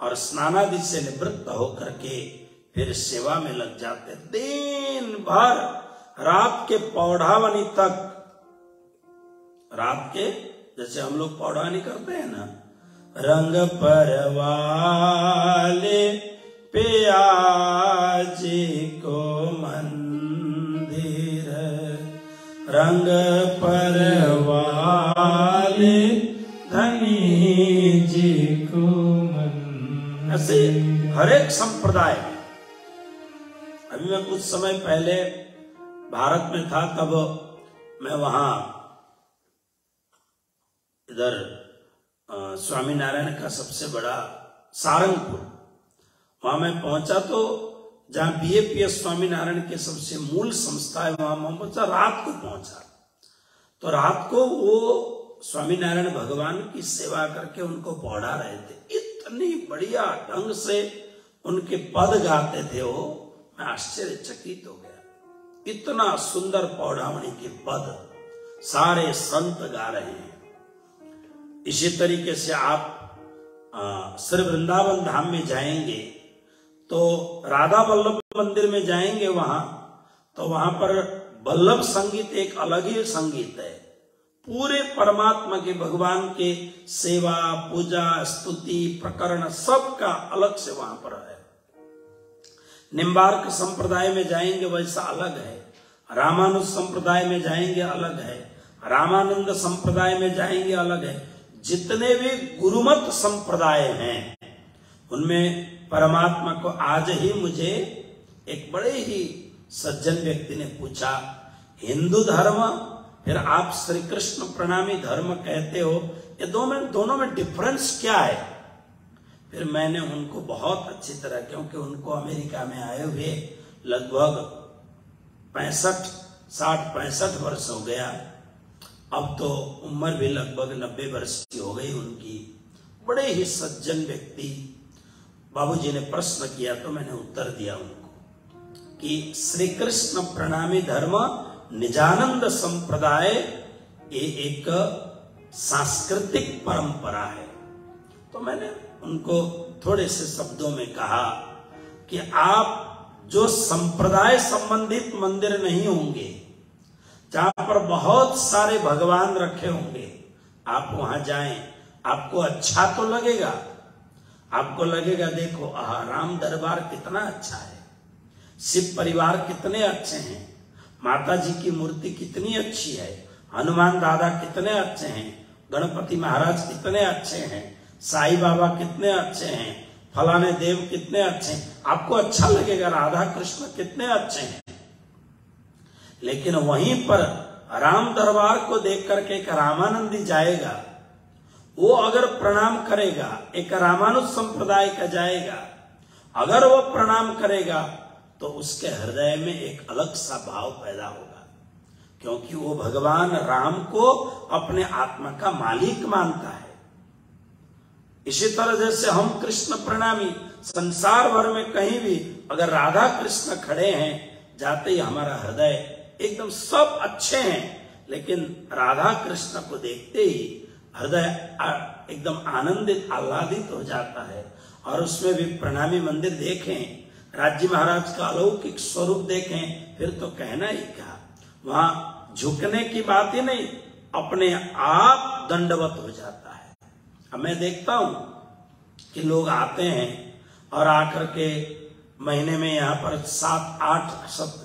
और स्नानादि से निवृत्त होकर के फिर सेवा में लग जाते। दिन भर रात के पौढ़ावनी तक, रात के जैसे हम लोग पौढ़ावनी करते हैं ना, रंग परवाले पियाजी को मंदिर, रंग परवाले धनी जी को मंदिर। ऐसे हर एक संप्रदाय में, अभी मैं कुछ समय पहले भारत में था, तब मैं वहां इधर स्वामीनारायण का सबसे बड़ा सारंगपुर, वहां मैं पहुंचा तो जहां बीएपीएस स्वामीनारायण के सबसे मूल संस्था है, वहां मैं पहुंचा, रात को पहुंचा। तो रात को वो स्वामीनारायण भगवान की सेवा करके उनको पढ़ा रहे थे। इतनी बढ़िया ढंग से उनके पद गाते थे वो, मैं आश्चर्यचकित हो गया। इतना सुंदर पौड़ावणी के पद सारे संत गा रहे हैं। इसी तरीके से आप श्री वृंदावन धाम में जाएंगे तो राधा वल्लभ मंदिर में जाएंगे, वहां तो वहां पर वल्लभ संगीत एक अलग ही संगीत है। पूरे परमात्मा के, भगवान के सेवा, पूजा, स्तुति, प्रकरण सबका अलग से वहां पर है। निम्बार्क संप्रदाय में जाएंगे वैसा अलग है, रामानुज संप्रदाय में जाएंगे अलग है, रामानंद संप्रदाय में जाएंगे अलग है। जितने भी गुरुमत संप्रदाय हैं उनमें परमात्मा को, आज ही मुझे एक बड़े ही सज्जन व्यक्ति ने पूछा, हिंदू धर्म फिर आप श्री कृष्ण प्रणामी धर्म कहते हो, ये दोनों में डिफरेंस क्या है? फिर मैंने उनको बहुत अच्छी तरह, क्योंकि उनको अमेरिका में आए हुए लगभग 65 वर्ष हो गया, अब तो उम्र भी लगभग 90 वर्ष की हो गई उनकी, बड़े ही सज्जन व्यक्ति। बाबूजी ने प्रश्न किया तो मैंने उत्तर दिया उनको कि श्री कृष्ण प्रणामी धर्म निजानंद संप्रदाय ये एक सांस्कृतिक परंपरा है। तो मैंने उनको थोड़े से शब्दों में कहा कि आप जो संप्रदाय संबंधित मंदिर नहीं होंगे, जहां पर बहुत सारे भगवान रखे होंगे, आप वहां जाएं, आपको अच्छा तो लगेगा, आपको लगेगा देखो राम दरबार कितना अच्छा है, शिव परिवार कितने अच्छे हैं, माता जी की मूर्ति कितनी अच्छी है, हनुमान दादा कितने अच्छे हैं, गणपति महाराज कितने अच्छे हैं, साईं बाबा कितने अच्छे हैं, फलाने देव कितने अच्छे हैं, आपको अच्छा लगेगा, राधा कृष्ण कितने अच्छे हैं। लेकिन वहीं पर राम दरबार को देख करके एक रामानंदी जाएगा, वो अगर प्रणाम करेगा, एक रामानुज संप्रदाय का जाएगा, अगर वो प्रणाम करेगा तो उसके हृदय में एक अलग सा भाव पैदा होगा, क्योंकि वो भगवान राम को अपने आत्मा का मालिक मानता है। इसी तरह जैसे हम कृष्ण प्रणामी संसार भर में कहीं भी अगर राधा कृष्ण खड़े हैं, जाते ही हमारा हृदय एकदम सब अच्छे हैं, लेकिन राधा कृष्ण को देखते ही हृदय एकदम आनंदित आह्लादित हो जाता है। और उसमें भी प्रणामी मंदिर देखें, राज्य महाराज का अलौकिक स्वरूप देखें, फिर तो कहना ही क्या, वहां झुकने की बात ही नहीं, अपने आप दंडवत हो जाता है। अब मैं देखता हूं कि लोग आते हैं और आकर के महीने में यहाँ पर 7-8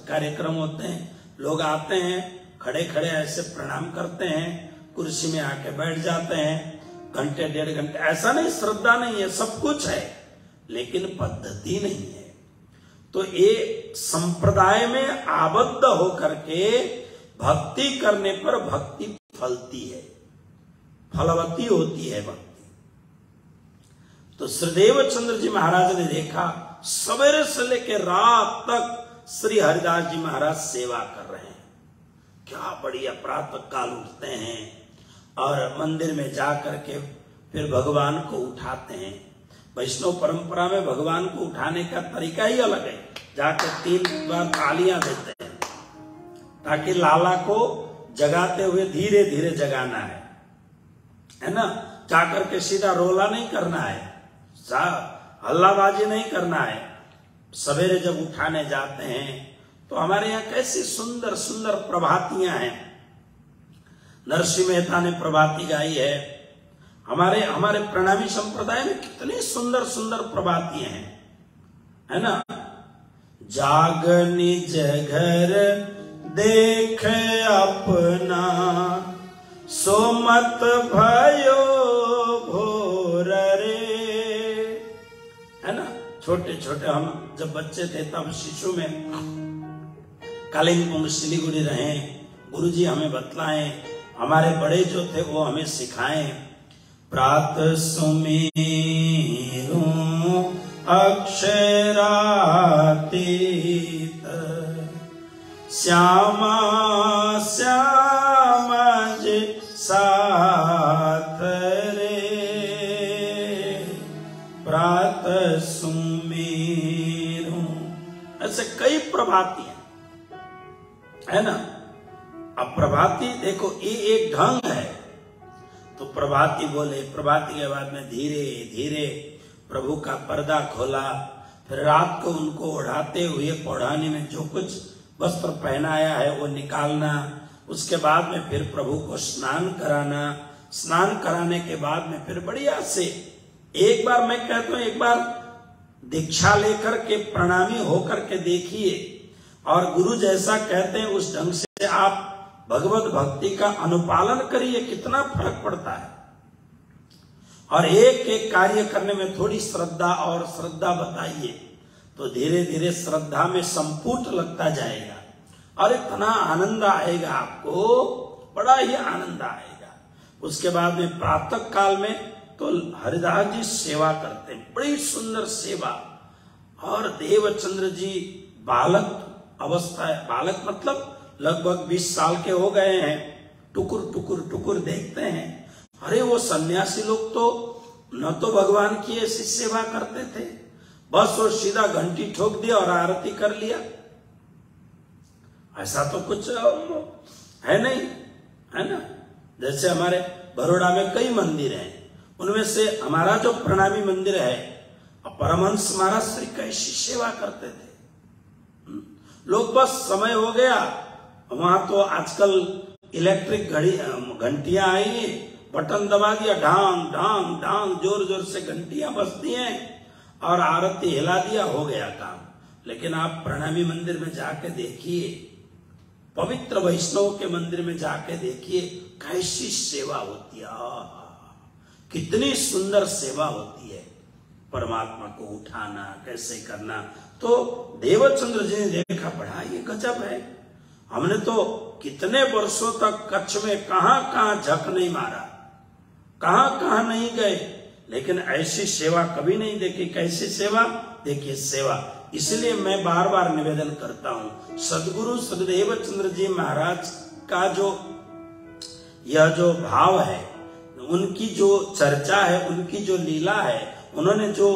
कार्यक्रम होते हैं, लोग आते हैं, खड़े खड़े ऐसे प्रणाम करते हैं, कुर्सी में आके बैठ जाते हैं, घंटे 1.5 घंटे, ऐसा नहीं श्रद्धा नहीं है, सब कुछ है, लेकिन पद्धति नहीं है। तो ये संप्रदाय में आबद्ध होकर के भक्ति करने पर भक्ति फलती है, फलवती होती है भक्ति। तो श्रीदेव चंद्र जी महाराज ने देखा, सवेरे से लेकर रात तक श्री हरिदास जी महाराज सेवा कर रहे हैं, क्या बढ़िया, प्रातः काल उठते हैं और मंदिर में जा करके फिर भगवान को उठाते हैं। वैष्णव परंपरा में भगवान को उठाने का तरीका ही अलग है, जाकर 3 बार तालियां देते हैं ताकि लाला को जगाते हुए धीरे धीरे जगाना है ना, जाकर के सीधा रोला नहीं करना है, हल्लाबाजी नहीं करना है। सवेरे जब उठाने जाते हैं तो हमारे यहाँ कैसी सुंदर सुंदर प्रभातियां हैं, नरसिंह मेहता ने प्रभाती गाई है, हमारे प्रणामी संप्रदाय में कितनी सुंदर सुंदर प्रभातियां हैं, है ना। जाग निज घर देख अपना, सो मत भयो भोर रे, है ना। छोटे छोटे हम जब बच्चे थे तब शिशु में कालिंपुंग सिलीगुड़ी रहे, गुरुजी हमें बतलाएं, हमारे बड़े जो थे वो हमें सिखाएं। प्रातः सुमेरु अक्षरातीत, श्यामा श्यामज साथ रे, प्रातः सुमेरु, ऐसे कई प्रभाती है ना। अब प्रभाती देखो ये एक ढंग है, तो प्रभाती बोले, प्रभाती के बाद में धीरे धीरे प्रभु का पर्दा खोला, फिर रात को उनको ओढ़ाते हुए पौढ़ानी में जो कुछ वस्त्र पहनाया है वो निकालना, उसके बाद में फिर प्रभु को स्नान कराना, स्नान कराने के बाद में फिर बढ़िया से एक बार, मैं कहता हूं एक बार दीक्षा लेकर के प्रणामी होकर के देखिए, और गुरु जैसा कहते हैं उस ढंग से आप भगवत भक्ति का अनुपालन करिए, कितना फर्क पड़ता है। और एक एक कार्य करने में थोड़ी श्रद्धा और श्रद्धा बताइए, तो धीरे धीरे श्रद्धा में संपुट लगता जाएगा और इतना आनंद आएगा आपको, बड़ा ही आनंद आएगा। उसके बाद में प्रातः काल में तो हरिदास जी सेवा करते हैं, बड़ी सुंदर सेवा। और देवचंद्र जी बालक अवस्था है, बालक मतलब लगभग 20 साल के हो गए हैं, टुकुर टुकुर टुकुर देखते हैं। अरे वो सन्यासी लोग तो न तो भगवान की ऐसी सेवा करते थे, बस वो सीधा घंटी ठोक दिया और आरती कर लिया। ऐसा तो कुछ है नहीं, है ना। जैसे हमारे बड़ौदा में कई मंदिर हैं, उनमें से हमारा जो प्रणामी मंदिर है, परमहंस महाराज श्री कैसी सेवा करते थे। लोग बस समय हो गया, वहां तो आजकल इलेक्ट्रिक घंटियां आई, बटन दबा दिया, ढांग ढांग ढांग जोर जोर से घंटियां बजती हैं और आरती हिला दिया, हो गया काम। लेकिन आप प्रणामी मंदिर में जाके देखिए, पवित्र वैष्णव के मंदिर में जाके देखिए कैसी सेवा होती है, कितनी सुंदर सेवा होती है। परमात्मा को उठाना कैसे करना, तो देवचंद्र जी ने देखा बड़ा ये गजब है। हमने तो कितने वर्षों तक कच्छ में कहां कहां झक नहीं मारा, कहां कहां नहीं गए, लेकिन ऐसी सेवा कभी नहीं देखी। कैसी सेवा देखिए, सेवा। इसलिए मैं बार बार निवेदन करता हूं, सदगुरु सददेव चंद्र जी महाराज का जो यह जो भाव है, उनकी जो चर्चा है, उनकी जो लीला है, उन्होंने जो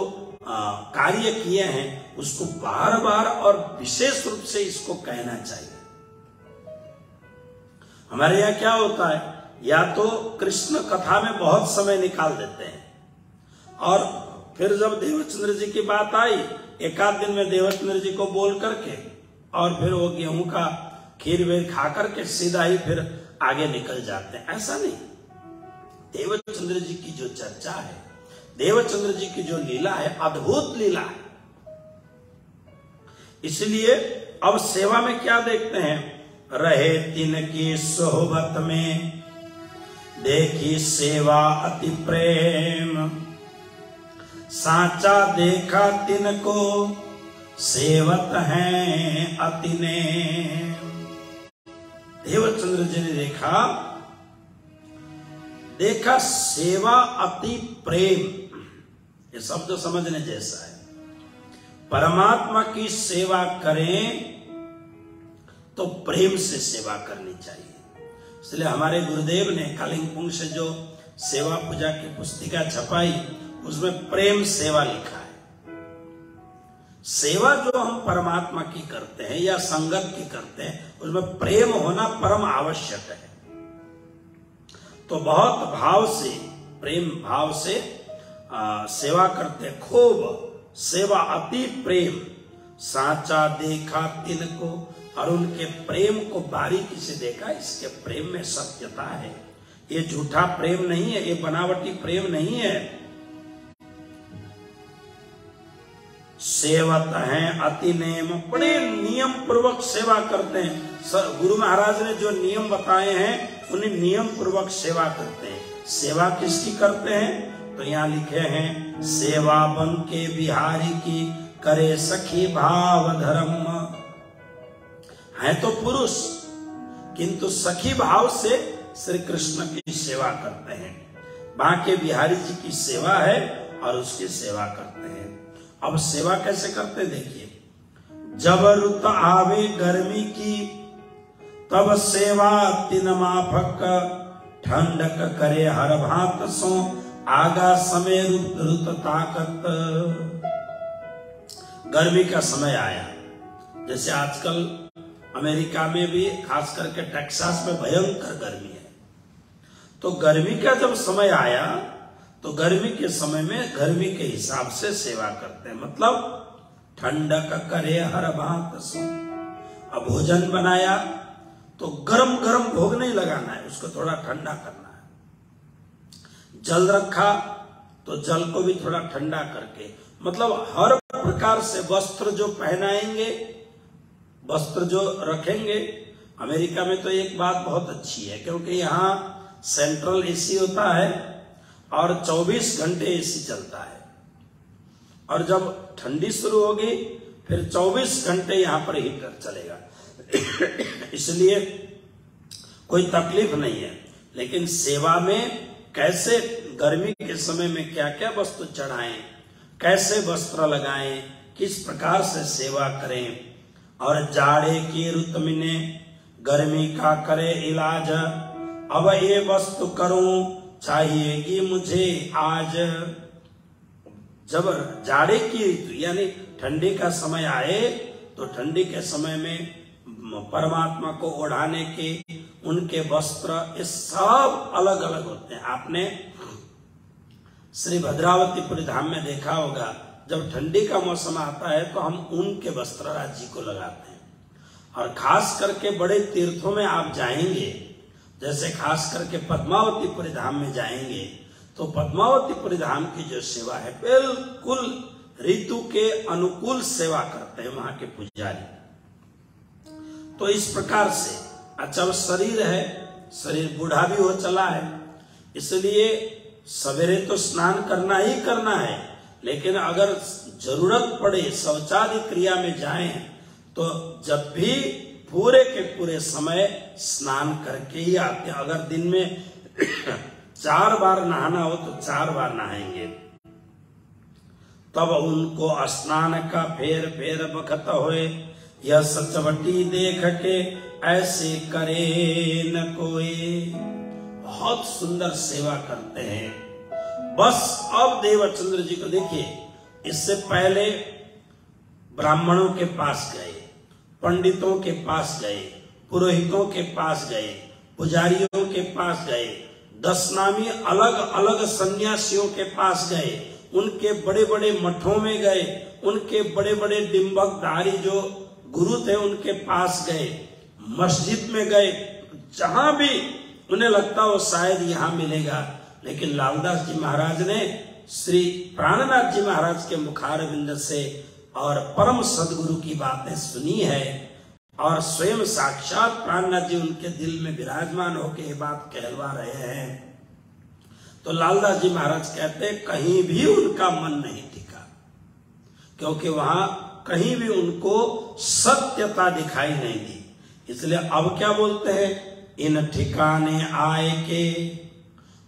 कार्य किए हैं, उसको बार बार और विशेष रूप से इसको कहना चाहिए। हमारे यहाँ क्या होता है, या तो कृष्ण कथा में बहुत समय निकाल देते हैं, और फिर जब देवचंद्र जी की बात आई, एक आध दिन में देवचंद्र जी को बोल करके और फिर वो गेहूं का खीर वीर खा करके सीधा ही फिर आगे निकल जाते हैं। ऐसा नहीं, देवचंद्र जी की जो चर्चा है, देवचंद्र जी की जो लीला है, अद्भुत लीला है। इसलिए अब सेवा में क्या देखते हैं, रहे तिनकी सोहबत में देखी सेवा अति प्रेम, साचा देखा तिनको सेवत हैं अति ने। देवचंद्र जी ने देखा सेवा अति प्रेम, ये शब्द समझने जैसा है। परमात्मा की सेवा करें तो प्रेम से सेवा करनी चाहिए। इसलिए हमारे गुरुदेव ने कालिंगपुंग से जो सेवा पूजा की पुस्तिका छपाई, उसमें प्रेम सेवा लिखा है। सेवा जो हम परमात्मा की करते हैं या संगत की करते हैं, उसमें प्रेम होना परम आवश्यक है। तो बहुत भाव से, प्रेम भाव से सेवा करते, खूब सेवा अति प्रेम, साचा देखा तिनको, और उनके प्रेम को बारीकी से देखा। इसके प्रेम में सत्यता है, ये झूठा प्रेम नहीं है, ये बनावटी प्रेम नहीं है। सेवत हैं अति नेम, बड़े नियम पूर्वक सेवा करते हैं। गुरु महाराज ने जो नियम बताए हैं, उन्हें नियम पूर्वक सेवा करते हैं। सेवा किसकी करते हैं, तो यहाँ लिखे हैं, सेवा बन के बिहारी की करे सखी भाव धर्म। है तो पुरुष, किंतु सखी भाव से श्री कृष्ण की सेवा करते हैं। बांके बिहारी जी की सेवा है और उसकी सेवा करते हैं। अब सेवा कैसे करते हैं देखिए, जब रुत आवे गर्मी की तब सेवा तिन माफक, ठंडक करे हर भांत सो आगा समय रुत ताकत। गर्मी का समय आया, जैसे आजकल अमेरिका में भी, खास करके टेक्सास में भयंकर गर्मी है। तो गर्मी का जब समय आया, तो गर्मी के समय में गर्मी के हिसाब से सेवा करते हैं। मतलब ठंडक करे हर भांत सो। अब भोजन बनाया तो गरम गरम भोग नहीं लगाना है, उसको थोड़ा ठंडा करना है। जल रखा तो जल को भी थोड़ा ठंडा करके, मतलब हर प्रकार से वस्त्र जो पहनाएंगे, वस्त्र जो रखेंगे। अमेरिका में तो एक बात बहुत अच्छी है, क्योंकि यहाँ सेंट्रल एसी होता है और 24 घंटे एसी चलता है, और जब ठंडी शुरू होगी फिर 24 घंटे यहाँ पर हीटर चलेगा। इसलिए कोई तकलीफ नहीं है। लेकिन सेवा में कैसे गर्मी के समय में क्या क्या वस्तु चढ़ाएं, कैसे वस्त्र लगाएं, किस प्रकार से सेवा करें, और जाड़े की रुत में गर्मी का करे इलाज, अब ये वस्तु करूं चाहिएगी मुझे आज। जब जाड़े की ऋतु यानी ठंडी का समय आए तो ठंडी के समय में परमात्मा को ओढ़ाने के उनके वस्त्र ये सब अलग अलग होते हैं। आपने श्री भद्रावतीपुर धाम में देखा होगा, जब ठंडी का मौसम आता है तो हम ऊन के वस्त्र राज जी को लगाते हैं। और खास करके बड़े तीर्थों में आप जाएंगे, जैसे खास करके पद्मावतीपुर धाम में जाएंगे तो पद्मावतीपुर धाम की जो सेवा है बिल्कुल ऋतु के अनुकूल सेवा करते हैं वहां के पुजारी। तो इस प्रकार से अच्छा शरीर है, शरीर बूढ़ा भी हो चला है, इसलिए सवेरे तो स्नान करना ही करना है। लेकिन अगर जरूरत पड़े शौचादि क्रिया में जाएं तो जब भी पूरे के पूरे समय स्नान करके ही आते हैं। अगर दिन में 4 बार नहाना हो तो 4 बार नहाएंगे। तब उनको स्नान का फेर फेर बखत होए, यह सचवटी देख के ऐसे करे न कोई। बहुत सुंदर सेवा करते हैं। बस अब देवचंद्र जी को देखिए, इससे पहले ब्राह्मणों के पास गए, पंडितों के पास गए, पुरोहितों के पास गए, पुजारियों के पास गए, 10 नामी अलग अलग सन्यासियों के पास गए, उनके बड़े बड़े मठों में गए, उनके बड़े बड़े डिंबकधारी जो गुरु थे उनके पास गए, मस्जिद में गए, जहां भी उन्हें लगता हो शायद यहां मिलेगा। लेकिन लालदास जी महाराज ने श्री प्राणनाथ जी महाराज के मुखारविंद से और परम सदगुरु की बातें सुनी है और स्वयं साक्षात प्राणनाथ जी उनके दिल में विराजमान होकर ये बात कहलवा रहे हैं। तो लालदास जी महाराज कहते कहीं भी उनका मन नहीं टिका, क्योंकि वहां कहीं भी उनको सत्यता दिखाई नहीं दी। इसलिए अब क्या बोलते हैं, इन ठिकाने आए के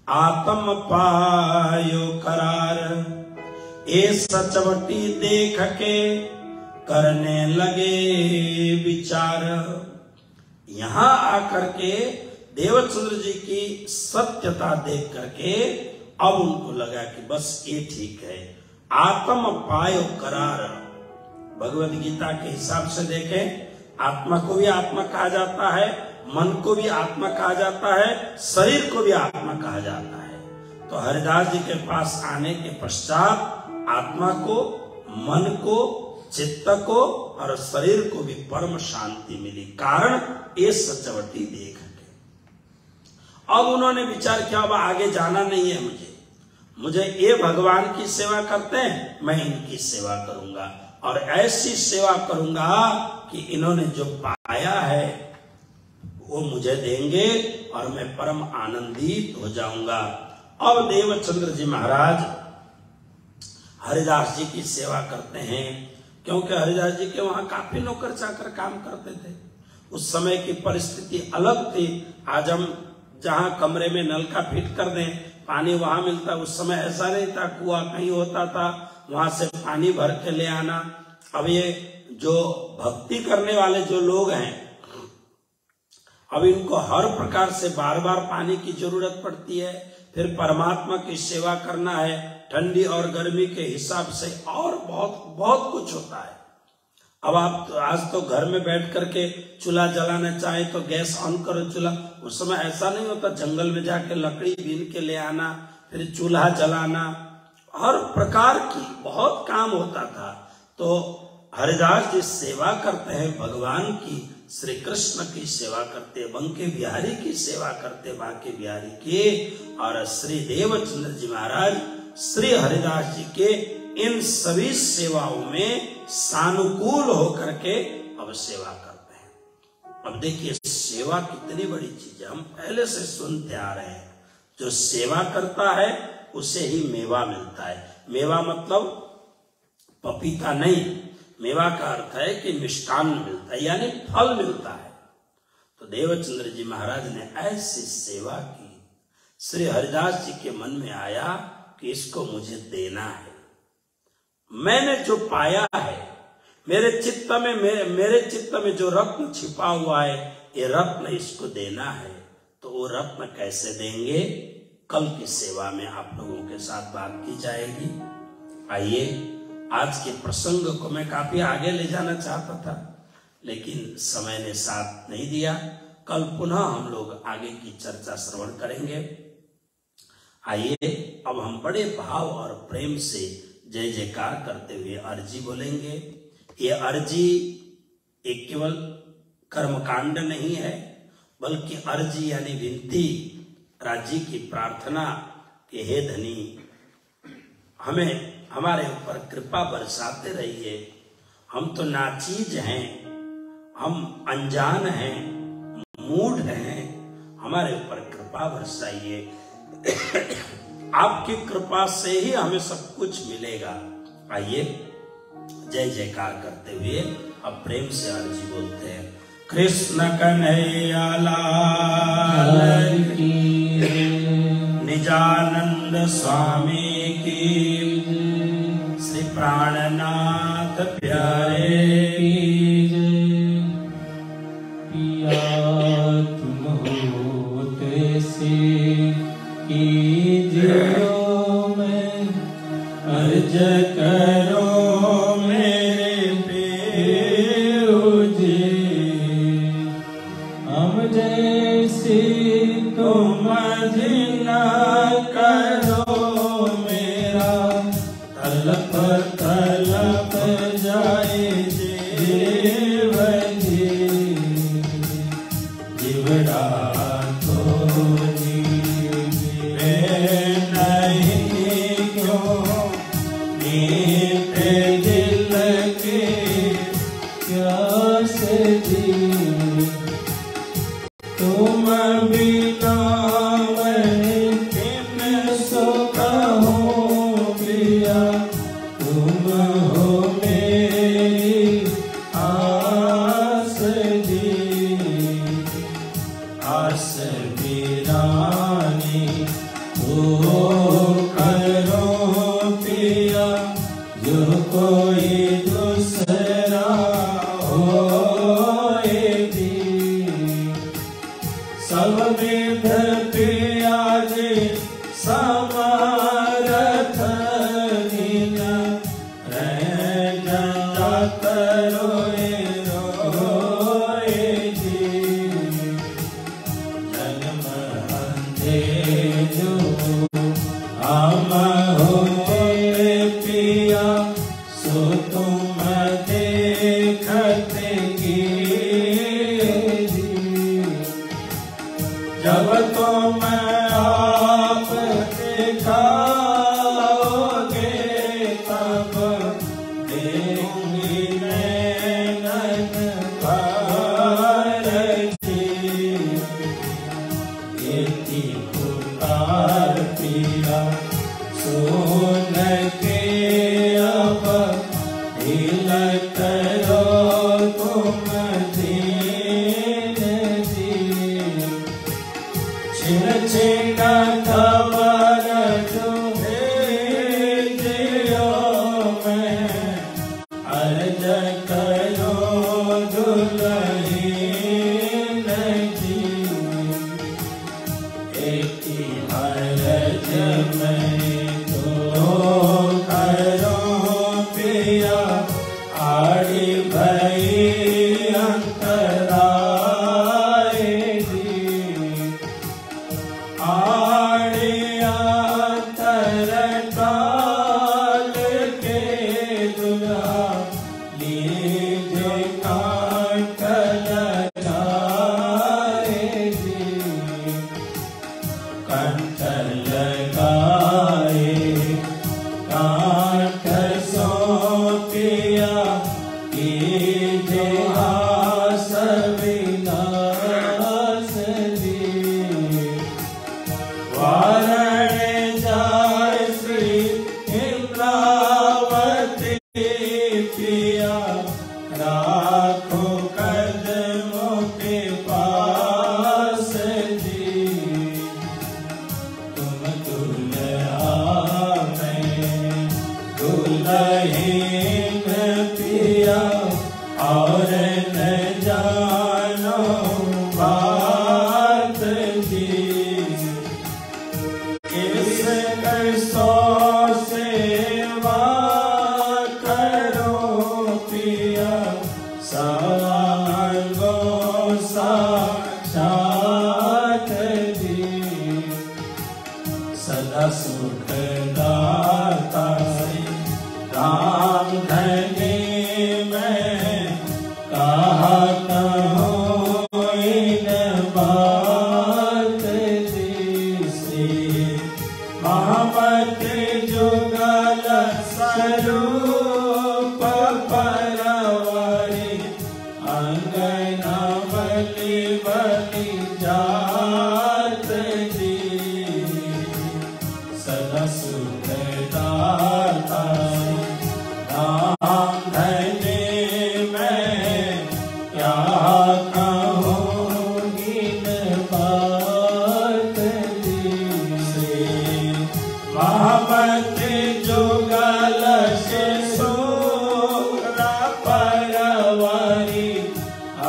आत्म पायो करार, ए सचवटी देख के करने लगे विचार। यहां आकर के देवचंद्र जी की सत्यता देख करके अब उनको लगा कि बस ये ठीक है। आत्म पायो करार, भगवद गीता के हिसाब से देखें, आत्मा को भी आत्मा कहा जाता है, मन को भी आत्मा कहा जाता है, शरीर को भी आत्मा कहा जाता है। तो हरिदास जी के पास आने के पश्चात आत्मा को, मन को, चित्त को और शरीर को भी परम शांति मिली, कारण ये सचवटी देख के। अब उन्होंने विचार किया अब आगे जाना नहीं है, मुझे ये भगवान की सेवा करते हैं, मैं इनकी सेवा करूंगा और ऐसी सेवा करूंगा कि इन्होंने जो पाया है वो मुझे देंगे और मैं परम आनंदित हो जाऊंगा। अब देवचंद्र जी महाराज हरिदास जी की सेवा करते हैं, क्योंकि हरिदास जी के वहां काफी नौकर चाकर काम करते थे। उस समय की परिस्थिति अलग थी। आज हम जहां कमरे में नल का फिट कर दें, पानी वहां मिलता, उस समय ऐसा नहीं था, कुआं कहीं होता था, वहां से पानी भर के ले आना। अब ये जो भक्ति करने वाले जो लोग हैं, अब इनको हर प्रकार से बार बार पानी की जरूरत पड़ती है, फिर परमात्मा की सेवा करना है, ठंडी और गर्मी के हिसाब से और बहुत बहुत कुछ होता है। अब आप आज तो घर में बैठ करके चूल्हा जलाना चाहे तो गैस ऑन करो चूल्हा, उस समय ऐसा नहीं होता, जंगल में जाके लकड़ी बीन के ले आना, फिर चूल्हा जलाना, हर प्रकार की बहुत काम होता था। तो हरिदास जी सेवा करते हैं भगवान की, श्री कृष्ण की सेवा करते, बंके बिहारी की सेवा करते, बांके बिहारी के, और श्री देवचंद्र जी महाराज श्री हरिदास जी के इन सभी सेवाओं में सानुकूल होकर के अब सेवा करते हैं। अब देखिए सेवा कितनी बड़ी चीज है, हम पहले से सुनते आ रहे हैं। जो सेवा करता है उसे ही मेवा मिलता है। मेवा मतलब पपीता नहीं, मेवा का अर्थ है कि मिष्टान्न मिलता है, यानी फल मिलता है। तो देवचंद्र जी महाराज ने ऐसी सेवा की, श्री हरिदास जी के मन में आया कि इसको मुझे देना है। मैंने जो पाया है, मेरे चित्त में जो रत्न छिपा हुआ है, ये रत्न इसको देना है। तो वो रत्न कैसे देंगे, कल की सेवा में आप लोगों के साथ बात की जाएगी। आइए, आज के प्रसंग को मैं काफी आगे ले जाना चाहता था, लेकिन समय ने साथ नहीं दिया। कल पुनः हम लोग आगे की चर्चा श्रवण करेंगे। आइए, अब हम बड़े भाव और प्रेम से जय जयकार करते हुए अर्जी बोलेंगे। ये अर्जी एक केवल कर्मकांड नहीं है, बल्कि अर्जी यानी विनती, राज्य की प्रार्थना कि हे धनी, हमें हमारे ऊपर कृपा बरसाते रहिए। हम तो नाचीज हैं, हम अनजान हैं, मूढ़ हैं, हमारे ऊपर कृपा बरसाइए। आपकी कृपा से ही हमें सब कुछ मिलेगा। आइए, जय जयकार करते हुए अब प्रेम से अर्जी बोलते हैं। कृष्ण कन्हैया लाल की, निजानंद स्वामी की, श्री प्राणनाथ प्यारे की जय। पिया तुम होते से कीजियो मैं अर्ज करो मेरे पेऊ जी। हम जैसी तुम जिना करो मेरा, तलप तलप जाए जीव जी। जीवड़ा तो जीवे नहीं क्यों, मीठे दिल के प्यास जी। तुम बिना मैं किन सुख हूँ प्रिया, तुम हो मेरी आस जी। आस वीरानी तो करो पिया, जो कोई दूसरा होए भी। सब विध पिया जी समरथ दीन, रह जात रोए रोए जी। जन्म अंधे जो हम होए पिया, सो तुम देखते कीजिए। जब तुम आप दिखाओगे, तब देखूंगी नैनन भर जी। इति पुकार पिया सुन के अब, दिल करो तुम दीन जी। छिन छिन खबर जो भेजियो मैं, अर्ज करो दुलहीन जी। एति अर्ज मैं तो करो पिया, आड़ी भई अंतराय जी। आड़ी अंतर काल के दुल्हा, लीजे काटल और न जानो बात जी, किस कैसो सेवा करो पिया, सांगो साक्षात जी, सदा सुख दाता राम धने मैं कहा कहो इन बात तीसरी, मोहम्मद जुगल स्वरूप परवारी, अंगना बलि बलि जात जी, सदा सुख दाता राम धने मैं क्या कहूँ इन बात तीसरी, मोहम्मद जुगल सोरा परवारी,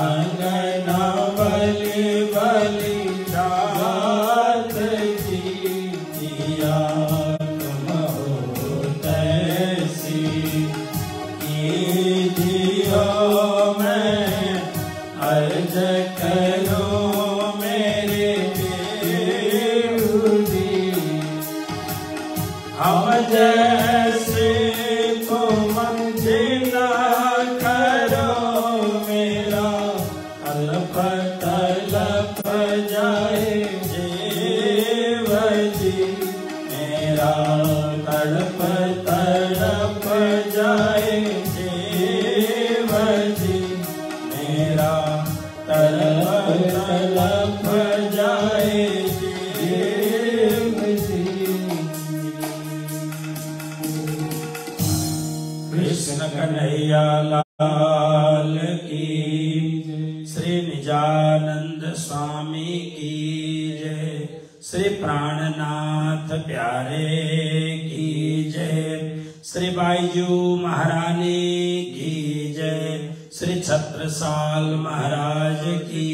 अंगना बलि बलि जात जी, किया तुम हो तैसी कीजियो मैं अर्ज करो मेरे देव जी, हम जैसे तुम जिना करो मेरा, तलप तलप जाए जीव जी मेरा, तड़प तड़प जाए जीव जी मेरा, तड़प तड़प जाए जीव जी। कृष्ण कन्हैया लाल की, श्री निजानंद स्वामी की जय, श्री प्राणनाथ प्यारे की जय, श्री बाईजू महारानी की जय, श्री छत्रसाल महाराज की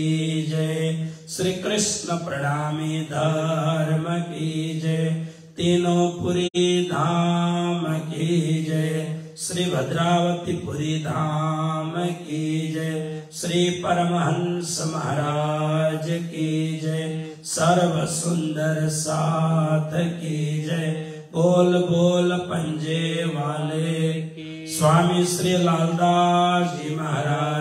जय, श्री कृष्ण प्रणामी धर्म की जय, तीनों पुरी धाम की जय, श्री भद्रावती पुरी धाम की जय, श्री परमहंस महाराज की जय, सर्व सुंदर साथ की जय, बोल बोल पंजे वाले स्वामी श्री लालदास जी महाराज